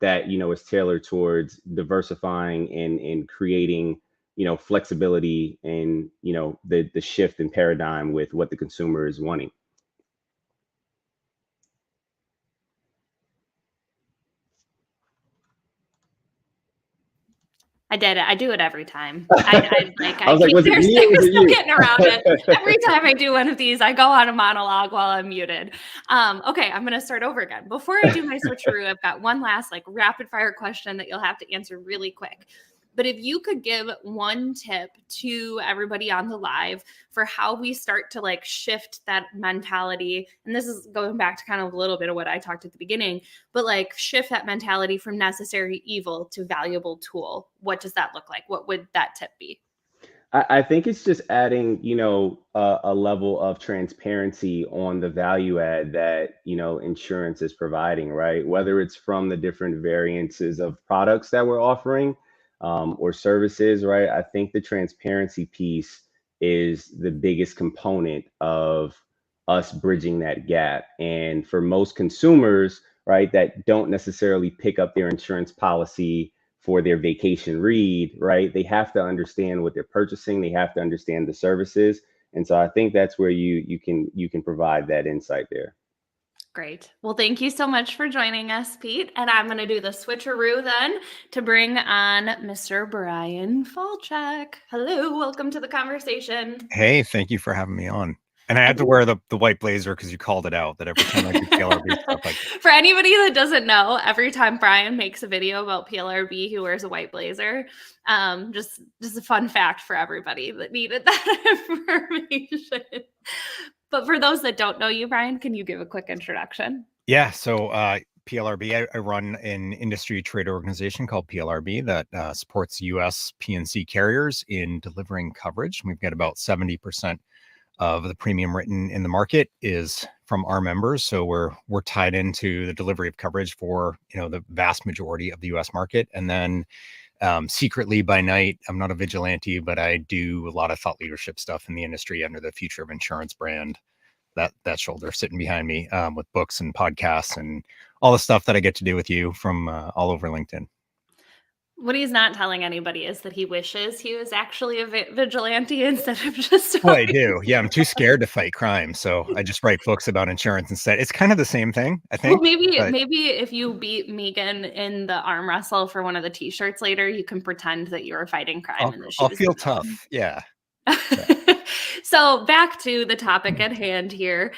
that, is tailored towards diversifying and creating, flexibility and, the shift in paradigm with what the consumer is wanting. I did it. I do it every time. I was like, was it me or was it still you? getting around it. Every time I do one of these, I go on a monologue while I'm muted. Okay, I'm going to start over again. Before I do my switcheroo, I've got one last rapid fire question that you'll have to answer really quick. But if you could give one tip to everybody on the live for how we start to shift that mentality, and this is going back to kind of a little bit of what I talked at the beginning, but shift that mentality from necessary evil to valuable tool, what does that look like? What would that tip be? I think it's just adding, a level of transparency on the value add that, insurance is providing, right? Whether it's from the different variances of products that we're offering, or services, right? I think the transparency piece is the biggest component of us bridging that gap. And for most consumers, right, that don't necessarily pick up their insurance policy for their vacation read, right, they have to understand what they're purchasing. They have to understand the services. And so I think that's where you can provide that insight there. Great. Well, thank you so much for joining us, Pete. And I'm going to do the switcheroo then to bring on Mr. Brian Falchuk. Hello, welcome to the conversation. Hey, thank you for having me on. And I had to wear the white blazer because you called it out that every time I do PLRB stuff. For anybody that doesn't know, every time Brian makes a video about PLRB, he wears a white blazer. Just a fun fact for everybody that needed that information. But for those that don't know you, Brian, can you give a quick introduction? Yeah. So PLRB, I run an industry trade organization called PLRB that supports U.S. P&C carriers in delivering coverage. We've got about 70% of the premium written in the market is from our members. So we're tied into the delivery of coverage for, the vast majority of the US market. And then secretly by night, I'm not a vigilante, but I do a lot of thought leadership stuff in the industry under the Future of Insurance brand, that shoulder sitting behind me, with books and podcasts and all the stuff that I get to do with you from all over LinkedIn. What he's not telling anybody is that he wishes he was actually a vigilante instead of just. Well, I do. Yeah, I'm too scared to fight crime, so I just write books about insurance instead. It's kind of the same thing, I think. Well, maybe if you beat Megan in the arm wrestle for one of the T-shirts later, you can pretend that you were fighting crime and that she I'll was feel tough. Yeah. So back to the topic at hand here.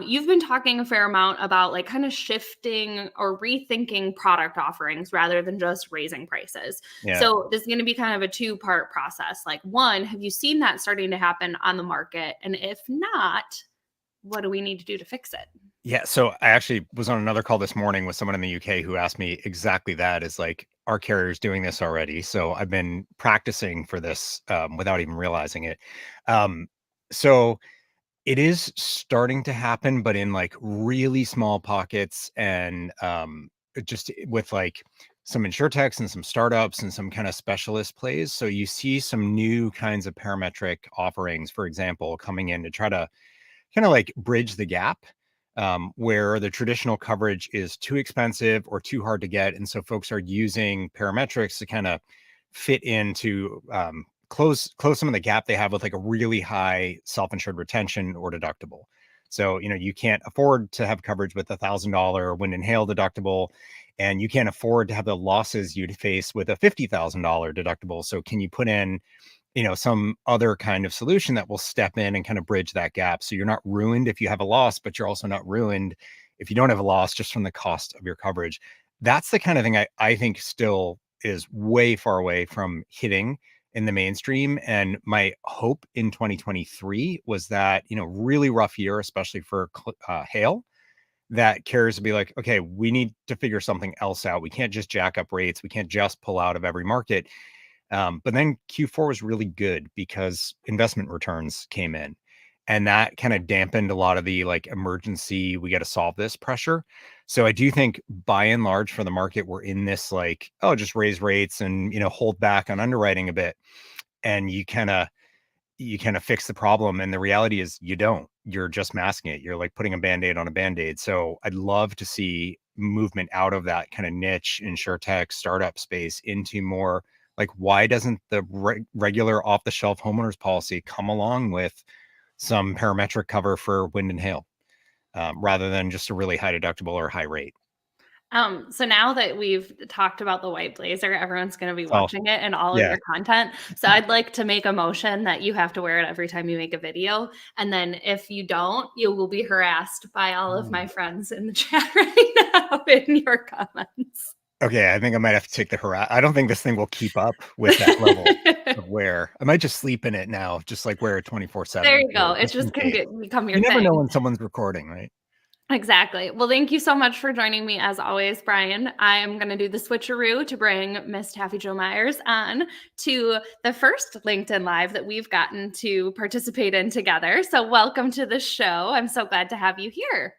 You've been talking a fair amount about kind of shifting or rethinking product offerings rather than just raising prices. Yeah. So this is going to be kind of a two-part process. One, have you seen that starting to happen on the market? And if not, what do we need to do to fix it? Yeah. So I actually was on another call this morning with someone in the UK who asked me exactly that, is our carrier's doing this already. So I've been practicing for this without even realizing it. So it is starting to happen, but in really small pockets and just with some insurtechs and some startups and some kind of specialist plays. So you see some new kinds of parametric offerings, for example, coming in to try to kind of bridge the gap where the traditional coverage is too expensive or too hard to get. And so folks are using parametrics to kind of fit into close some of the gap they have with a really high self-insured retention or deductible. So, you can't afford to have coverage with $1,000 wind and hail deductible, and you can't afford to have the losses you'd face with a $50,000 deductible. So can you put in some other kind of solution that will step in and kind of bridge that gap? So you're not ruined if you have a loss, but you're also not ruined if you don't have a loss just from the cost of your coverage. That's the kind of thing I think still is way far away from hitting in the mainstream. And my hope in 2023 was that, really rough year, especially for hail, that carriers will be like, okay, we need to figure something else out. We can't just jack up rates. We can't just pull out of every market. But then Q4 was really good because investment returns came in, and that kind of dampened a lot of the like emergency, we got to solve this pressure. So I do think by and large for the market, we're in this like, oh, just raise rates and, hold back on underwriting a bit. And you kind of fix the problem. And the reality is you don't. You're just masking it. You're like putting a Band-Aid on a Band-Aid. So I'd love to see movement out of that kind of niche insurtech startup space into more like, why doesn't the regular off-the-shelf homeowners policy come along with some parametric cover for wind and hail, rather than just a really high deductible or high rate? So now that we've talked about the white blazer, everyone's going to be Oh, watching it and all of yeah. your content. So I'd like to make a motion that you have to wear it every time you make a video. And then if you don't, you will be harassed by all of my friends in the chat right now in your comments. Okay, I think I might have to take the I don't think this thing will keep up with that level of wear. I might just sleep in it now, just like wear it 24/7. There you go. It Just in just can case. become your You never thing. know when someone's recording, right? Exactly. Well, thank you so much for joining me as always, Brian. I am going to do the switcheroo to bring Miss Taffy Jo Myers on to the first LinkedIn Live that we've gotten to participate in together. So welcome to the show. I'm so glad to have you here.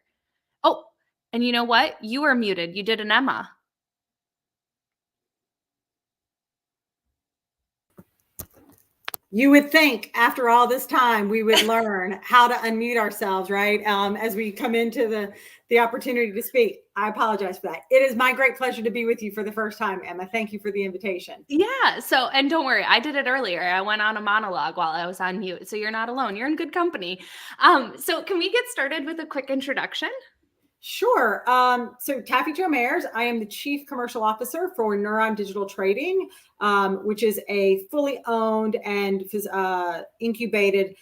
Oh, and you know what? You are muted. You did an Emma. You would think after all this time, we would learn how to unmute ourselves, right? As we come into the opportunity to speak. I apologize for that. It is my great pleasure to be with you for the first time, Emma. Thank you for the invitation. Yeah. So, and don't worry, I did it earlier. I went on a monologue while I was on mute. So you're not alone. You're in good company. So can we get started with a quick introduction? Sure. So Taffy Jo Myers, I am the Chief Commercial Officer for Neuron Digital Trading, which is a fully owned and incubated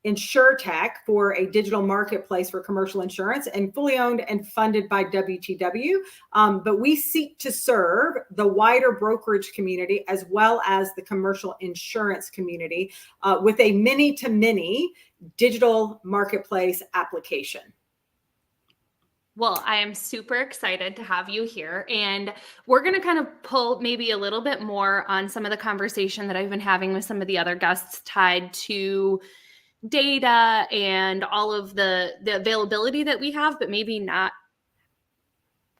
insurtech for a digital marketplace for commercial insurance, and fully owned and funded by WTW. But we seek to serve the wider brokerage community as well as the commercial insurance community with a many-to-many digital marketplace application. Well, I am super excited to have you here. And we're going to kind of pull maybe a little bit more on some of the conversation that I've been having with some of the other guests tied to data and all of the availability that we have, but maybe not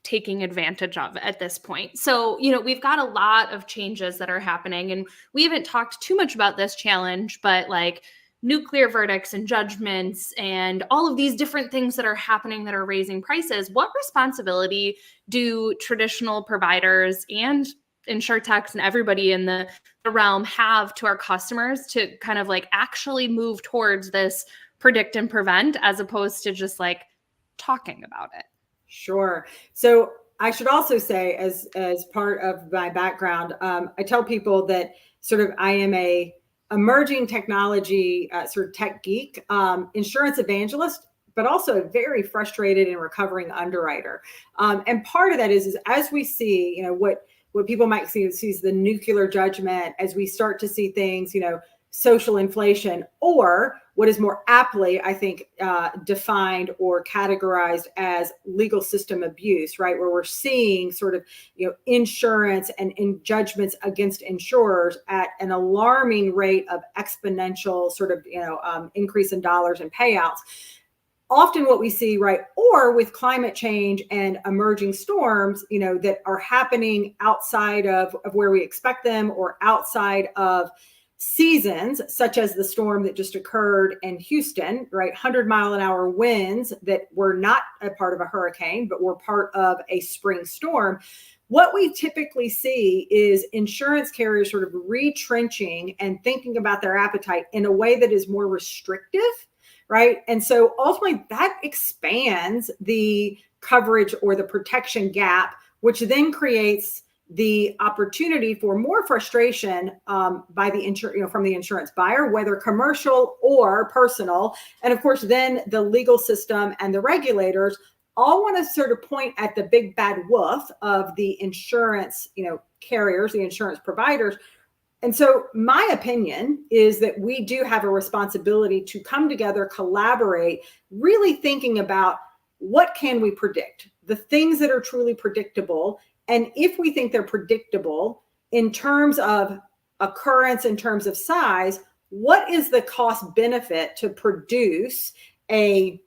taking advantage of at this point. So, we've got a lot of changes that are happening, and we haven't talked too much about this challenge, but like nuclear verdicts and judgments and all of these different things that are happening that are raising prices. What responsibility do traditional providers and insurtechs and everybody in the realm have to our customers to kind of like actually move towards this predict and prevent, as opposed to just like talking about it? Sure. So I should also say, as part of my background, I tell people that sort of I am a emerging technology sort of tech geek, insurance evangelist, but also a very frustrated and recovering underwriter. And part of that is as we see, what people might see is the nuclear judgment, as we start to see things, social inflation, or what is more aptly, I think, defined or categorized as legal system abuse, right? Where we're seeing sort of, insurance and in judgments against insurers at an alarming rate of exponential sort of, increase in dollars and payouts. Often what we see, right, or with climate change and emerging storms, that are happening outside of where we expect them, or outside of seasons, such as the storm that just occurred in Houston, right? 100-mile-an-hour winds that were not a part of a hurricane, but were part of a spring storm. What we typically see is insurance carriers sort of retrenching and thinking about their appetite in a way that is more restrictive, right? And so ultimately that expands the coverage or the protection gap, which then creates the opportunity for more frustration by the from the insurance buyer, whether commercial or personal. And of course, then the legal system and the regulators all want to sort of point at the big bad wolf of the insurance, carriers, the insurance providers. And so my opinion is that we do have a responsibility to come together, collaborate, really thinking about what can we predict? The things that are truly predictable. And if we think they're predictable in terms of occurrence, in terms of size, what is the cost benefit to produce a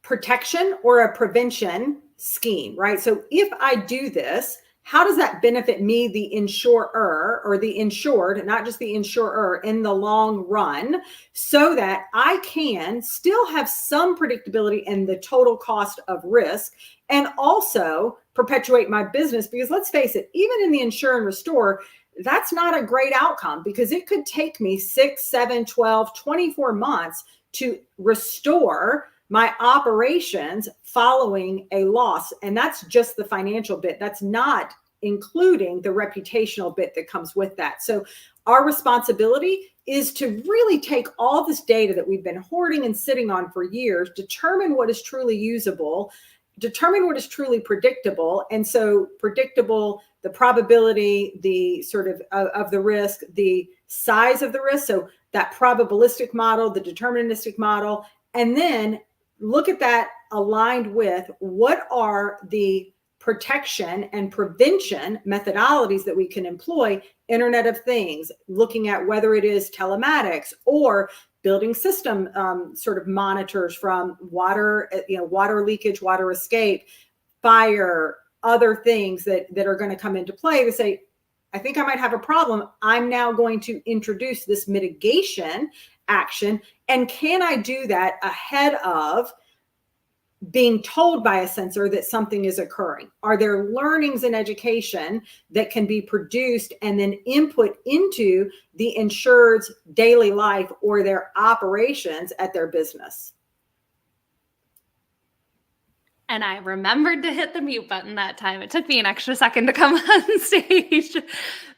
protection or a prevention scheme, right? So if I do this, how does that benefit me, the insurer, or the insured, not just the insurer, in the long run, so that I can still have some predictability in the total cost of risk and also perpetuate my business? Because let's face it, even in the insure and restore, that's not a great outcome, because it could take me 6, 7, 12, 24 months to restore my operations following a loss. And that's just the financial bit. That's not including the reputational bit that comes with that. So our responsibility is to really take all this data that we've been hoarding and sitting on for years, determine what is truly usable, determine what is truly predictable. And so predictable, the probability, the sort of the risk, the size of the risk. So that probabilistic model, the deterministic model, and then look at that aligned with what are the protection and prevention methodologies that we can employ. Internet of Things, looking at whether it is telematics or building system sort of monitors from water, water leakage, water escape, fire, other things that are going to come into play to say, I think I might have a problem. I'm now going to introduce this mitigation action. And can I do that ahead of being told by a sensor that something is occurring? Are there learnings in education that can be produced and then input into the insured's daily life or their operations at their business? And I remembered to hit the mute button that time. It took me an extra second to come on stage.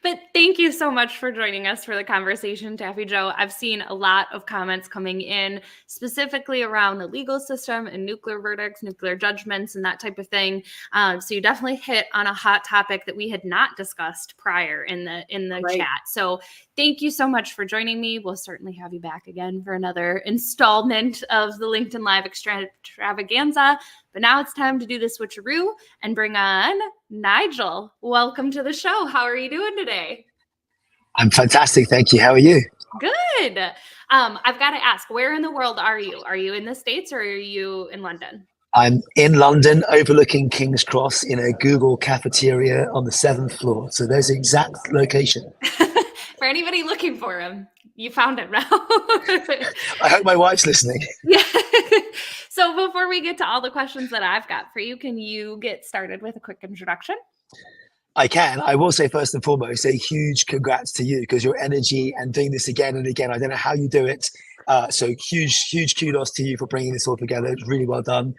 But thank you so much for joining us for the conversation, Taffy Joe. I've seen a lot of comments coming in specifically around the legal system and nuclear verdicts, nuclear judgments, and that type of thing. So you definitely hit on a hot topic that we had not discussed prior in the Right. chat. So thank you so much for joining me. We'll certainly have you back again for another installment of the LinkedIn Live Extravaganza. But now it's time to do the switcheroo and bring on Nigel. Welcome to the show. How are you doing today? I'm fantastic. Thank you. How are you? Good. I've got to ask, where in the world are you? Are you in the States or are you in London? I'm in London overlooking King's Cross in a Google cafeteria on the 7th floor. So there's the exact location. For anybody looking for him, you found it now. I hope my wife's listening. Yeah. So before we get to all the questions that I've got for you, can you get started with a quick introduction? I can. I will say first and foremost, a huge congrats to you, because your energy and doing this again and again, I don't know how you do it. So huge kudos to you for bringing this all together. It's really well done.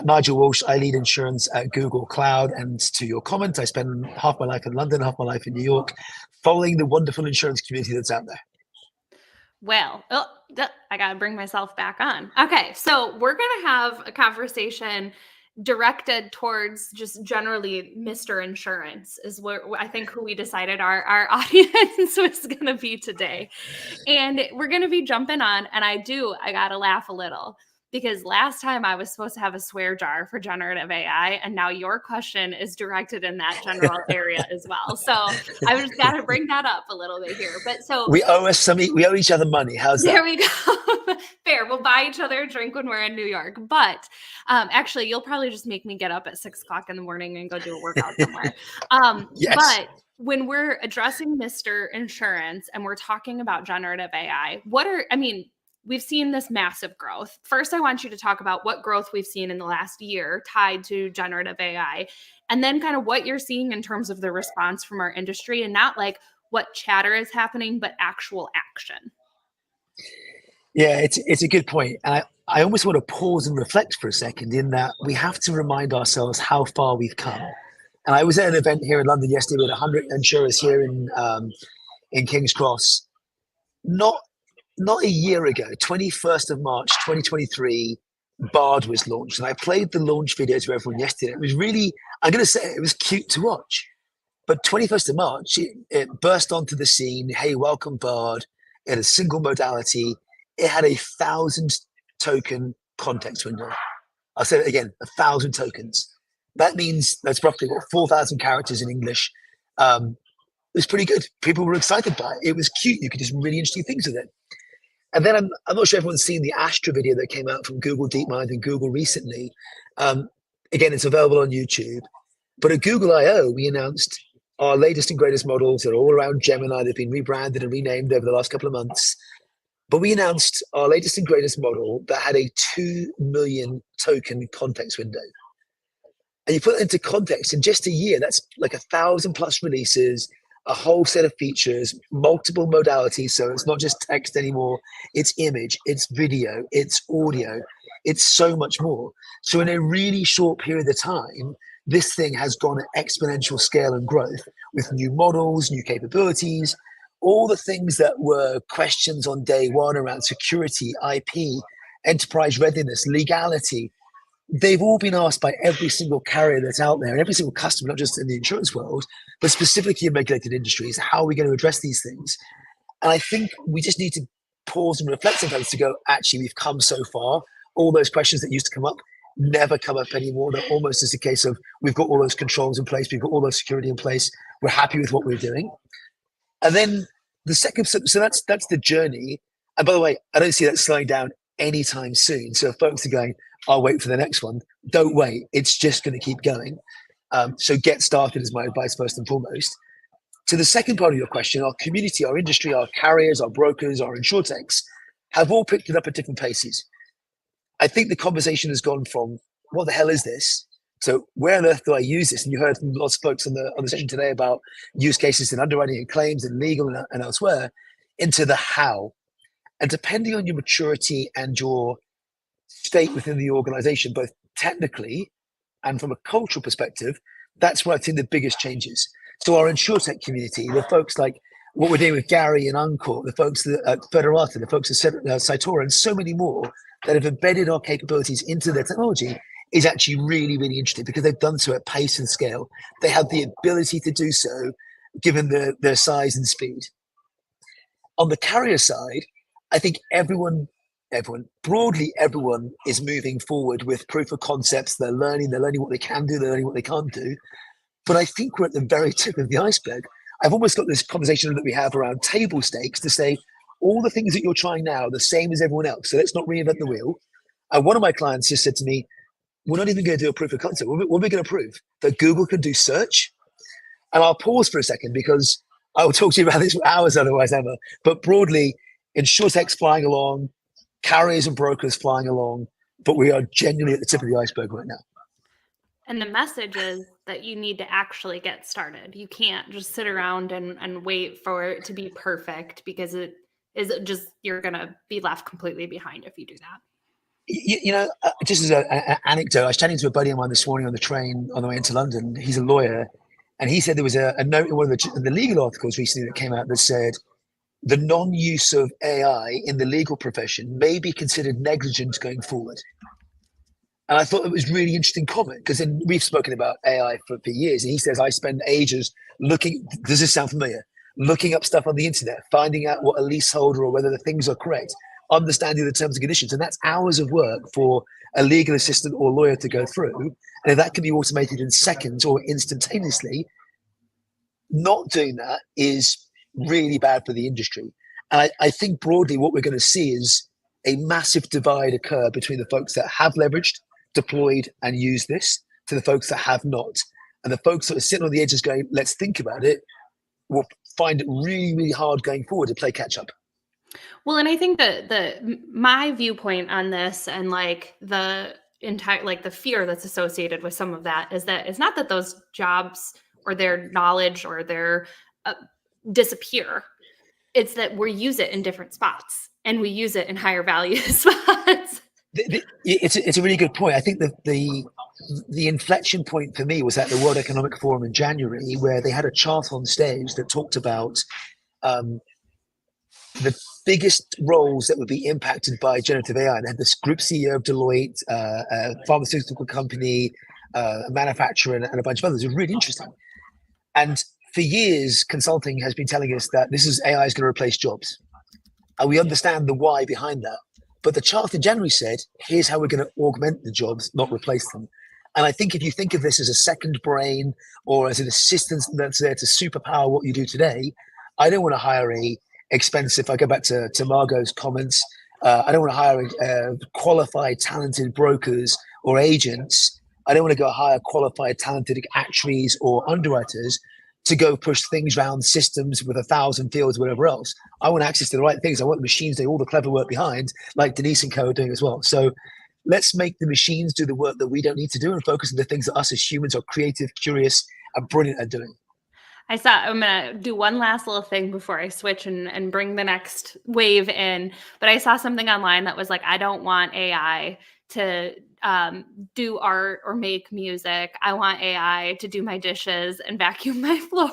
Nigel Walsh, I lead insurance at Google Cloud. And to your comment, I spend half my life in London, half my life in New York, following the wonderful insurance community that's out there. Well, I got to bring myself back on. Okay, so we're going to have a conversation directed towards just generally Mr. Insurance is what I think who we decided our audience was going to be today. And we're going to be jumping on, and I got to laugh a little, because last time I was supposed to have a swear jar for generative AI, and now your question is directed in that general area as well. So I just got to bring that up a little bit here. But so we owe each other money. How's that? There we go. Fair. We'll buy each other a drink when we're in New York. But actually, you'll probably just make me get up at 6 o'clock in the morning and go do a workout somewhere. Yes. But when we're addressing Mr. Insurance and we're talking about generative AI, we've seen this massive growth. First, I want you to talk about what growth we've seen in the last year tied to generative AI, and then kind of what you're seeing in terms of the response from our industry, and not like what chatter is happening, but actual action. Yeah, it's a good point. And I almost want to pause and reflect for a second in that we have to remind ourselves how far we've come. And I was at an event here in London yesterday with 100 insurers here in King's Cross. Not a year ago, 21st of March, 2023, Bard was launched. And I played the launch video to everyone yesterday. It was really, I'm going to say it was cute to watch. But 21st of March, it burst onto the scene. Hey, welcome Bard. In a single modality. It had a 1,000 token context window. I'll say it again, 1,000 tokens. That means that's roughly 4,000 characters in English. It was pretty good. People were excited by it. It was cute. You could do some really interesting things with it. And then I'm not sure everyone's seen the Astra video that came out from Google DeepMind and Google recently. Again, it's available on YouTube. But at Google I/O, we announced our latest and greatest models. They're all around Gemini. They've been rebranded and renamed over the last couple of months. But we announced our latest and greatest model that had a 2 million token context window. And you put it into context, in just a year, that's like 1,000 plus releases, a whole set of features, multiple modalities. So it's not just text anymore. It's image, it's video, it's audio, it's so much more. So in a really short period of time, this thing has gone at exponential scale and growth with new models, new capabilities, all the things that were questions on day one around security, IP, enterprise readiness, legality. They've all been asked by every single carrier that's out there and every single customer, not just in the insurance world, but specifically in regulated industries. How are we going to address these things? And I think we just need to pause and reflect sometimes to go, actually, we've come so far. All those questions that used to come up never come up anymore. They're almost as a case of we've got all those controls in place, we've got all those security in place, we're happy with what we're doing. And then the second, so that's the journey. And by the way, I don't see that slowing down anytime soon. So if folks are going, I'll wait for the next one, don't wait. It's just going to keep going. So get started is my advice first and foremost. To the second part of your question, our community, our industry, our carriers, our brokers, our insurtechs have all picked it up at different paces. I think the conversation has gone from what the hell is this? So where on earth do I use this? And you heard from lots of folks on the session today about use cases in underwriting and claims and legal and elsewhere, into the how. And depending on your maturity and your state within the organization, both technically and from a cultural perspective, that's where I've seen the biggest changes. So our insurtech community, the folks like what we're doing with Gary and Uncle, the folks at Federata, the folks at Cytora, and so many more that have embedded our capabilities into their technology, is actually really, really interesting because they've done so at pace and scale. They have the ability to do so given their size and speed. On the carrier side, I think everyone, broadly everyone is moving forward with proof of concepts. They're learning what they can do, they're learning what they can't do. But I think we're at the very tip of the iceberg. I've almost got this conversation that we have around table stakes to say, all the things that you're trying now are the same as everyone else. So let's not reinvent the wheel. And one of my clients just said to me, we're not even going to do a proof of concept. What are we going to prove? That Google can do search? And I'll pause for a second because I will talk to you about this for hours otherwise, Emma. But broadly, insurtechs flying along, carriers and brokers flying along, but we are genuinely at the tip of the iceberg right now. And the message is that you need to actually get started. You can't just sit around and wait for it to be perfect because it is just, you're going to be left completely behind if you do that. Just as an anecdote, I was chatting to a buddy of mine this morning on the train on the way into London. He's a lawyer, and he said there was a note in one of the legal articles recently that came out that said the non-use of AI in the legal profession may be considered negligent going forward. And I thought it was really interesting comment because we've spoken about AI for years, and he says I spend ages looking. Does this sound familiar? Looking up stuff on the internet, finding out what a leaseholder or whether the things are correct, understanding the terms and conditions. And that's hours of work for a legal assistant or lawyer to go through. And if that can be automated in seconds or instantaneously, not doing that is really bad for the industry. And I think broadly what we're going to see is a massive divide occur between the folks that have leveraged, deployed, and used this to the folks that have not. And the folks that are sitting on the edges going, let's think about it, will find it really, really hard going forward to play catch up. Well, and I think that my viewpoint on this and like the entire, like the fear that's associated with some of that is that it's not that those jobs or their knowledge or their disappear. It's that we use it in different spots and we use it in higher value spots. It's a really good point. I think the inflection point for me was at the World Economic Forum in January, where they had a chart on stage that talked about the biggest roles that would be impacted by generative AI. And they had this group CEO of Deloitte, a pharmaceutical company, a manufacturer, and a bunch of others. It was really interesting. And for years, consulting has been telling us that AI is going to replace jobs. And we understand the why behind that. But the Charter generally said, here's how we're going to augment the jobs, not replace them. And I think if you think of this as a second brain or as an assistant that's there to superpower what you do today, I don't want to hire a expensive, if I go back to Margot's comments, I don't want to hire qualified, talented brokers or agents. I don't want to go hire qualified, talented actuaries or underwriters to go push things around systems with 1,000 fields, whatever else. I want access to the right things. I want the machines doing all the clever work behind, like Denise and co are doing as well. So let's make the machines do the work that we don't need to do and focus on the things that us as humans are creative, curious, and brilliant at doing. I'm going to do one last little thing before I switch and bring the next wave in. But I saw something online that was like, I don't want AI to do art or make music. I want AI to do my dishes and vacuum my floor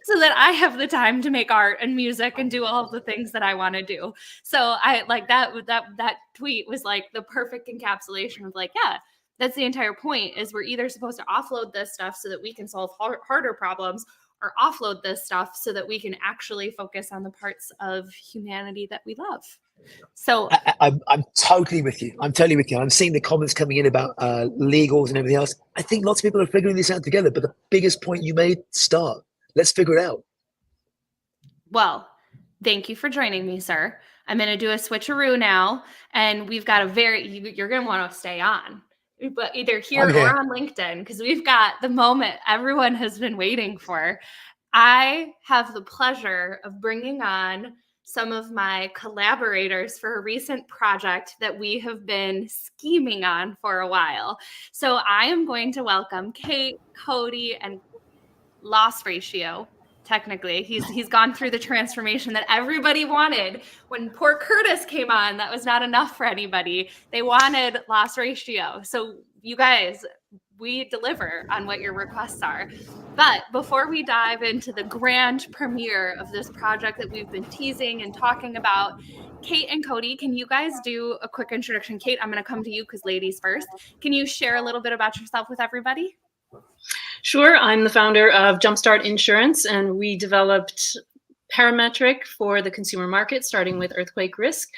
so that I have the time to make art and music and do all of the things that I want to do. So I like that tweet was like the perfect encapsulation of like, yeah, that's the entire point is we're either supposed to offload this stuff so that we can solve harder problems or offload this stuff so that we can actually focus on the parts of humanity that we love. So I'm totally with you. I'm totally with you. I'm seeing the comments coming in about legals and everything else. I think lots of people are figuring this out together, but the biggest point you made, start. Let's figure it out. Well, thank you for joining me, sir. I'm going to do a switcheroo now, and we've got you're going to want to stay on, but either here or on LinkedIn, because we've got the moment everyone has been waiting for. I have the pleasure of bringing on some of my collaborators for a recent project that we have been scheming on for a while. So I am going to welcome Kate, Cody, and Loss Ratio. Technically, he's gone through the transformation that everybody wanted. When poor Curtis came on, that was not enough for anybody. They wanted Loss Ratio. So you guys, we deliver on what your requests are. But before we dive into the grand premiere of this project that we've been teasing and talking about, Kate and Cody, can you guys do a quick introduction? Kate, I'm going to come to you because ladies first. Can you share a little bit about yourself with everybody? Sure. I'm the founder of Jumpstart Insurance, and we developed parametric for the consumer market, starting with earthquake risk.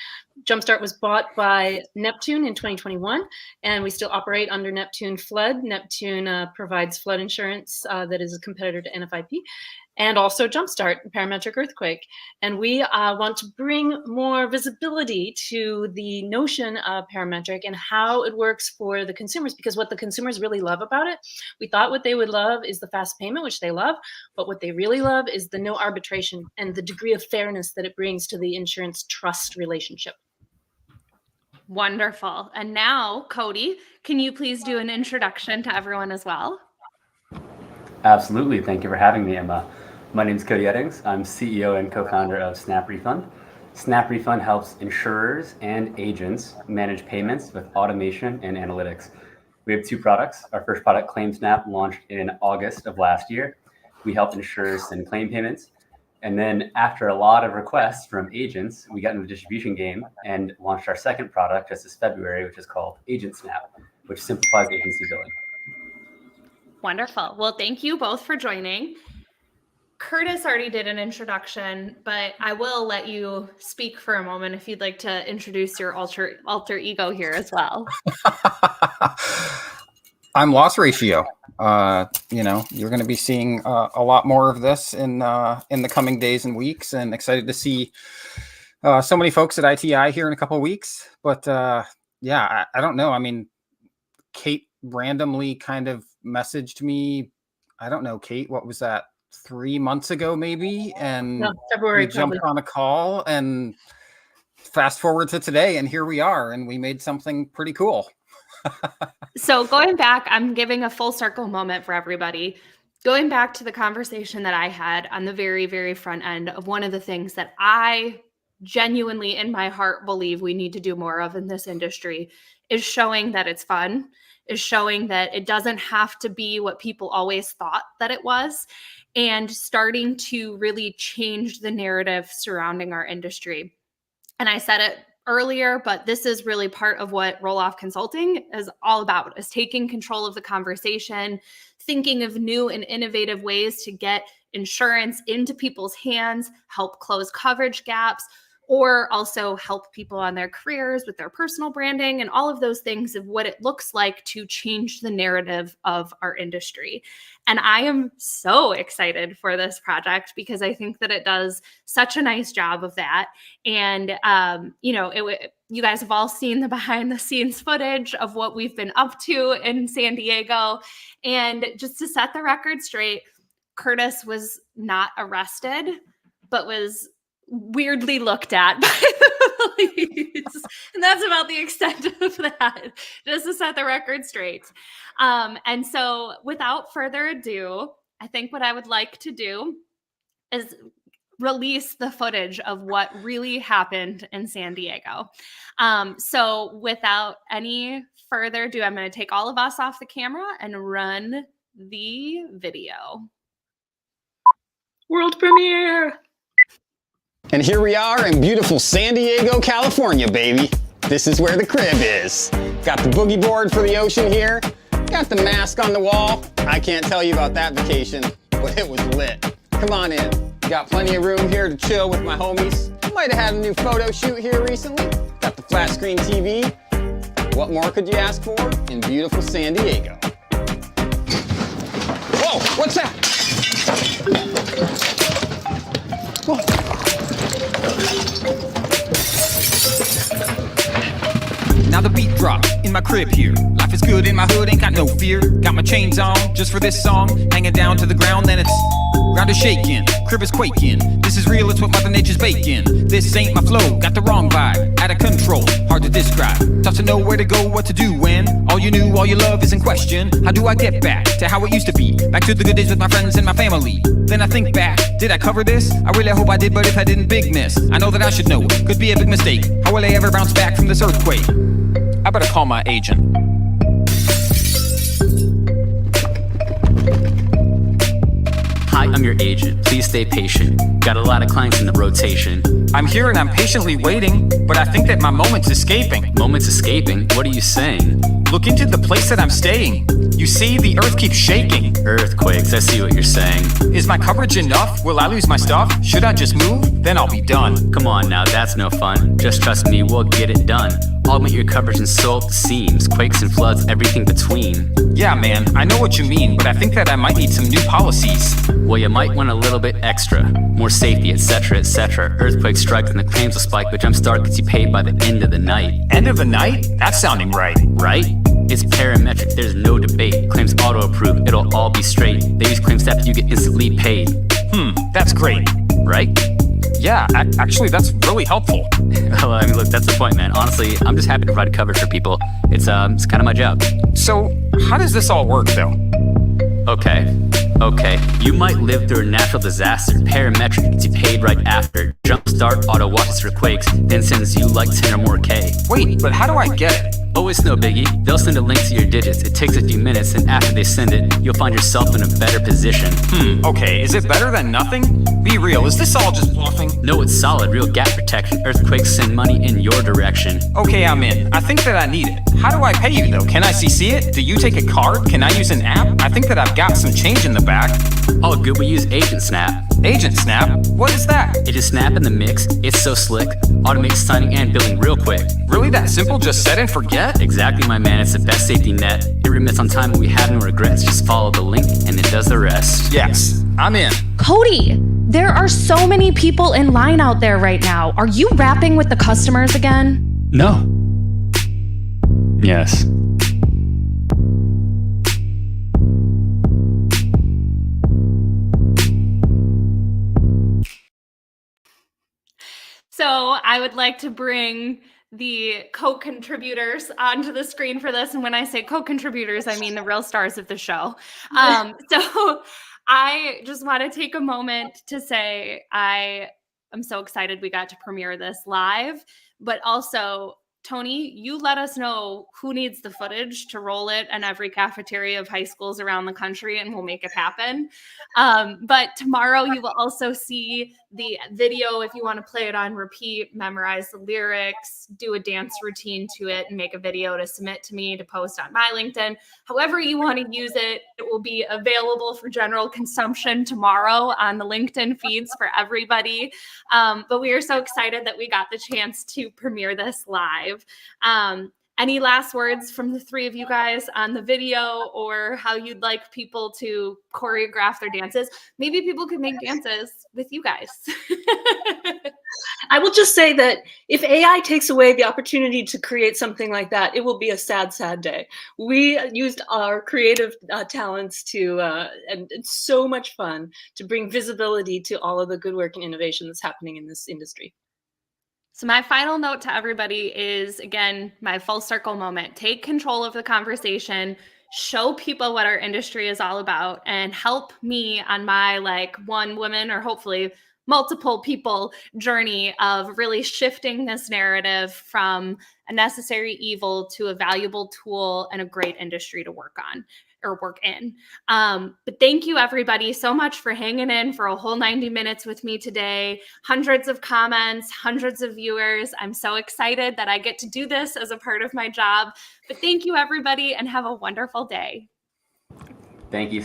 Jumpstart was bought by Neptune in 2021, and we still operate under Neptune Flood. Neptune provides flood insurance that is a competitor to NFIP, and also Jumpstart, parametric earthquake. And we want to bring more visibility to the notion of parametric and how it works for the consumers, because what the consumers really love about it, we thought what they would love is the fast payment, which they love, but what they really love is the no arbitration and the degree of fairness that it brings to the insurance trust relationship. Wonderful. And now, Cody, can you please do an introduction to everyone as well? Absolutely. Thank you for having me, Emma. My name is Cody Eddings. I'm CEO and co-founder of Snap Refund. Snap Refund helps insurers and agents manage payments with automation and analytics. We have two products. Our first product, ClaimSnap, launched in August of last year. We help insurers send claim payments. And then after a lot of requests from agents, we got in the distribution game and launched our second product just this February, which is called Agent Snap, which simplifies agency billing. Wonderful. Well, thank you both for joining. Curtis already did an introduction, but I will let you speak for a moment if you'd like to introduce your alter ego here as well. I'm Loss Ratio. You're going to be seeing a lot more of this in the coming days and weeks, and excited to see so many folks at ITI here in a couple of weeks. But I don't know. I mean, Kate randomly kind of messaged me. I don't know, Kate, what was that? 3 months ago, maybe, and February, we jumped on a call, and fast forward to today, and here we are, and we made something pretty cool. So going back, I'm giving a full circle moment for everybody. Going back to the conversation that I had on the very, very front end of one of the things that I genuinely in my heart believe we need to do more of in this industry is showing that it's fun, is showing that it doesn't have to be what people always thought that it was, and starting to really change the narrative surrounding our industry. And I said it earlier, but this is really part of what Roll-Off Consulting is all about, is taking control of the conversation, thinking of new and innovative ways to get insurance into people's hands, help close coverage gaps, or also help people on their careers with their personal branding and all of those things of what it looks like to change the narrative of our industry. And I am so excited for this project because I think that it does such a nice job of that. And, you guys have all seen the behind the scenes footage of what we've been up to in San Diego. And just to set the record straight, Curtis was not arrested, but was weirdly looked at by the police. And that's about the extent of that, just to set the record straight. And so without further ado, I think what I would like to do is release the footage of what really happened in San Diego. So without any further ado, I'm going to take all of us off the camera and run the video. World premiere. And here we are in beautiful San Diego, California, baby. This is where the crib is. Got the boogie board for the ocean here. Got the mask on the wall. I can't tell you about that vacation, but it was lit. Come on in. Got plenty of room here to chill with my homies. Might have had a new photo shoot here recently. Got the flat screen TV. What more could you ask for in beautiful San Diego? Whoa, what's that? Whoa. Now the beat drop in my crib here. Life is good in my hood, ain't got no fear. Got my chains on just for this song. Hanging down to the ground, then it's ground is shaking, crib is quaking. This is real, it's what Mother Nature's baking. This ain't my flow, got the wrong vibe. Out of control, hard to describe. Tough to know where to go, what to do when all you knew, all you love is in question. How do I get back to how it used to be? Back to the good days with my friends and my family. Then I think back, did I cover this? I really hope I did, but if I didn't, big miss. I know that I should know, could be a big mistake. How will I ever bounce back from this earthquake? I better call my agent. Hi, I'm your agent. Please stay patient. Got a lot of clients in the rotation. I'm here and I'm patiently waiting, but I think that my moment's escaping. Moment's escaping? What are you saying? Look into the place that I'm staying. You see, the earth keeps shaking. Earthquakes, I see what you're saying. Is my coverage enough? Will I lose my stuff? Should I just move? Then I'll be done. Come on now, that's no fun. Just trust me, we'll get it done. Augment your coverage and sew up the seams. Quakes and floods, everything between. Yeah, man, I know what you mean, but I think that I might need some new policies. Well, you might want a little bit extra. More safety, etc., etc. Earthquake strikes and the claims will spike, but Jumpstart gets you paid by the end of the night. End of the night? That's sounding right. Right? It's parametric, there's no debate. Claims auto-approve, it'll all be straight. They use claims after you get instantly paid. That's great. Right? Yeah, actually, that's really helpful. Well, I mean, look, that's the point, man. Honestly, I'm just happy to provide coverage for people. It's kind of my job. So, how does this all work, though? Okay. You might live through a natural disaster. Parametric gets you paid right after. Jumpstart auto watches for quakes, then sends you like 10 or more K. Wait, but how do I get it? Oh, it's no biggie. They'll send a link to your digits. It takes a few minutes, and after they send it, you'll find yourself in a better position. Okay, is it better than nothing? Be real, is this all just bluffing? No, it's solid, real gap protection. Earthquakes send money in your direction. Okay, I'm in. I think that I need it. How do I pay you, though? Can I CC it? Do you take a card? Can I use an app? I think that I've got some change in the back. All good, we use Agent Snap. Agent Snap? What is that? It is Snap in the mix. It's so slick. Automates signing and billing real quick. Really that simple? Just set and forget? Exactly, my man. It's the best safety net. It remits on time and we have no regrets. Just follow the link and it does the rest. Yes, I'm in. Cody, there are so many people in line out there right now. Are you rapping with the customers again? No. Yes. So I would like to bring the co-contributors onto the screen for this. And when I say co-contributors, I mean the real stars of the show. So I just want to take a moment to say I am so excited we got to premiere this live, but also Tony, you let us know who needs the footage to roll it in every cafeteria of high schools around the country and we'll make it happen. But tomorrow you will also see the video if you want to play it on repeat, memorize the lyrics, do a dance routine to it, and make a video to submit to me to post on my LinkedIn. However you want to use it, it will be available for general consumption tomorrow on the LinkedIn feeds for everybody. But we are so excited that we got the chance to premiere this live. Any last words from the three of you guys on the video, or how you'd like people to choreograph their dances? Maybe people could make dances with you guys. I will just say that if AI takes away the opportunity to create something like that, it will be a sad, sad day. We used our creative talents to, and it's so much fun to bring visibility to all of the good work and innovation that's happening in this industry. So my final note to everybody is, again, my full circle moment. Take control of the conversation, show people what our industry is all about, and help me on my one woman or hopefully multiple people journey of really shifting this narrative from a necessary evil to a valuable tool and a great industry to work on or work in. But thank you everybody so much for hanging in for a whole 90 minutes with me today. Hundreds of comments, hundreds of viewers. I'm so excited that I get to do this as a part of my job. But thank you everybody and have a wonderful day. Thank you.